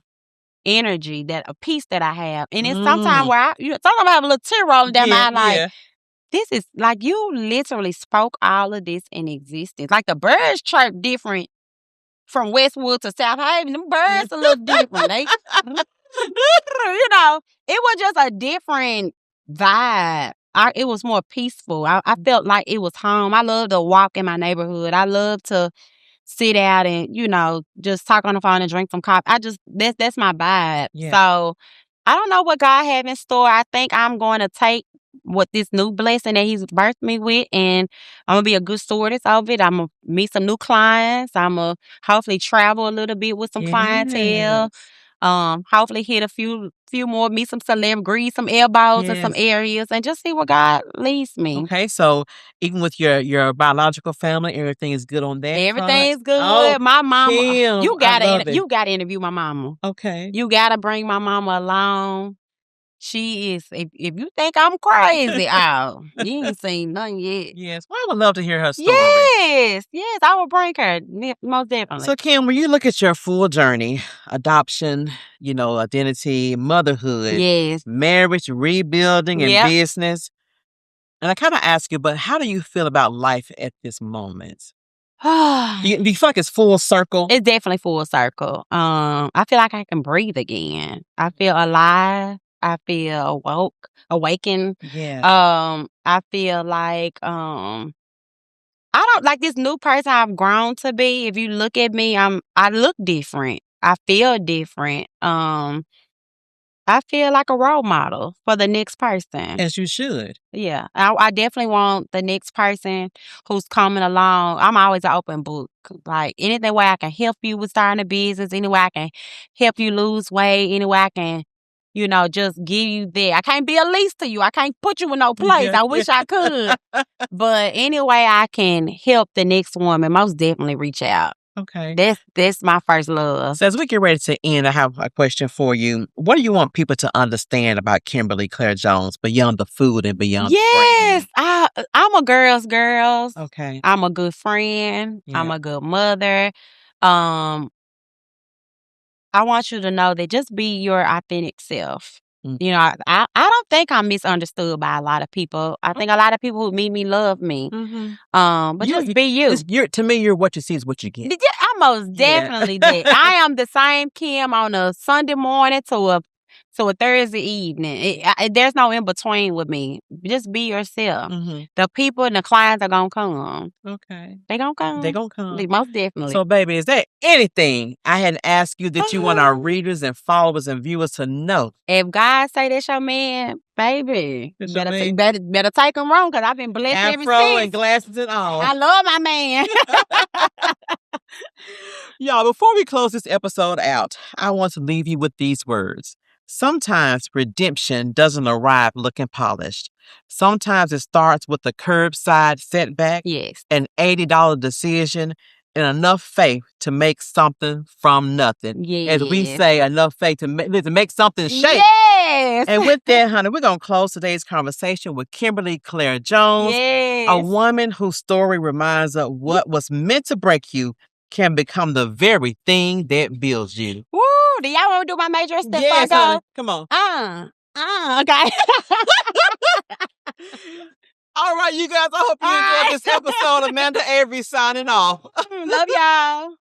[SPEAKER 1] energy, a peace that I have. And it's sometimes where sometimes I have a little tear rolling down my eye, like, this is like you literally spoke all of this in existence. Like the birds chirp different from Westwood to South Haven. Them birds a little different. It was just a different vibe. It was more peaceful. I felt like it was home. I love to walk in my neighborhood. I love to sit out and, just talk on the phone and drink some coffee. That's my vibe.
[SPEAKER 2] Yeah.
[SPEAKER 1] So I don't know what God have in store. I think I'm going to take what this new blessing that He's birthed me with, and I'm going to be a good stewardess of it. I'm going to meet some new clients. I'm going to hopefully travel a little bit with some clientele. Hopefully hit a few more, meet some celebrities, grease some elbows in some areas, and just see where God leads me.
[SPEAKER 2] Okay, so even with your biological family, everything is good on that.
[SPEAKER 1] Everything's good.
[SPEAKER 2] Oh,
[SPEAKER 1] my mama,
[SPEAKER 2] Kim,
[SPEAKER 1] you gotta interview my mama.
[SPEAKER 2] Okay,
[SPEAKER 1] you gotta bring my mama along. She is. If you think I'm crazy, you ain't seen nothing yet.
[SPEAKER 2] Yes, well, I would love to hear her story.
[SPEAKER 1] Yes, I will bring her most definitely.
[SPEAKER 2] So, Kim, when you look at your full journey, adoption, identity, motherhood,
[SPEAKER 1] yes,
[SPEAKER 2] marriage, rebuilding, and business, and I kind of ask you, but how do you feel about life at this moment? Do you feel like it's full circle?
[SPEAKER 1] It's definitely full circle. I feel like I can breathe again. I feel alive. I feel awakened.
[SPEAKER 2] Yeah.
[SPEAKER 1] I feel like I don't like this new person I've grown to be. If you look at me, I look different. I feel different. I feel like a role model for the next person.
[SPEAKER 2] As you should.
[SPEAKER 1] Yeah. I definitely want the next person who's coming along. I'm always an open book. Like anything way I can help you with starting a business, any way I can help you lose weight, any way I can, just give you that. I can't be a lease to you. I can't put you in no place. I wish I could. But any way I can help the next woman, most definitely reach out.
[SPEAKER 2] Okay.
[SPEAKER 1] That's my first love.
[SPEAKER 2] So as we get ready to end, I have a question for you. What do you want people to understand about Kimberly Claire Jones beyond the food and beyond the brand?
[SPEAKER 1] I'm a girl's girl.
[SPEAKER 2] Okay.
[SPEAKER 1] I'm a good friend.
[SPEAKER 2] Yeah.
[SPEAKER 1] I'm a good mother. I want you to know that just be your authentic self. I don't think I'm misunderstood by a lot of people. I think a lot of people who meet me love me. But just be you.
[SPEAKER 2] To me, you're what you see is what you get.
[SPEAKER 1] Yeah, I'm most definitely that. I am the same Kim on a Sunday morning to a Thursday evening. There's no in between with me. Just be yourself. The people and the clients are gonna come.
[SPEAKER 2] Okay,
[SPEAKER 1] they gonna come. Most definitely.
[SPEAKER 2] So, baby, is there anything I hadn't asked you that you want our readers and followers and viewers to know?
[SPEAKER 1] If God say that's your man, baby, better take him wrong because I've been blessed ever since.
[SPEAKER 2] Afro and glasses and all.
[SPEAKER 1] I love my man.
[SPEAKER 2] Y'all, before we close this episode out, I want to leave you with these words. Sometimes redemption doesn't arrive looking polished. Sometimes it starts with a curbside setback,
[SPEAKER 1] Yes.
[SPEAKER 2] an $80 decision, and enough faith to make something from nothing. As we
[SPEAKER 1] Yes.
[SPEAKER 2] say, enough faith to make something shake.
[SPEAKER 1] Yes.
[SPEAKER 2] And with that, honey, we're going to close today's conversation with Kimberly Claire Jones, a
[SPEAKER 1] Yes.
[SPEAKER 2] woman whose story reminds us what was meant to break you can become the very thing that builds you.
[SPEAKER 1] Woo! Do y'all want to do my major step before I
[SPEAKER 2] Yes,
[SPEAKER 1] go?
[SPEAKER 2] honey. Come on.
[SPEAKER 1] Okay.
[SPEAKER 2] All right, you guys, I hope you enjoyed this episode. Amanda Avery signing off.
[SPEAKER 1] Love y'all.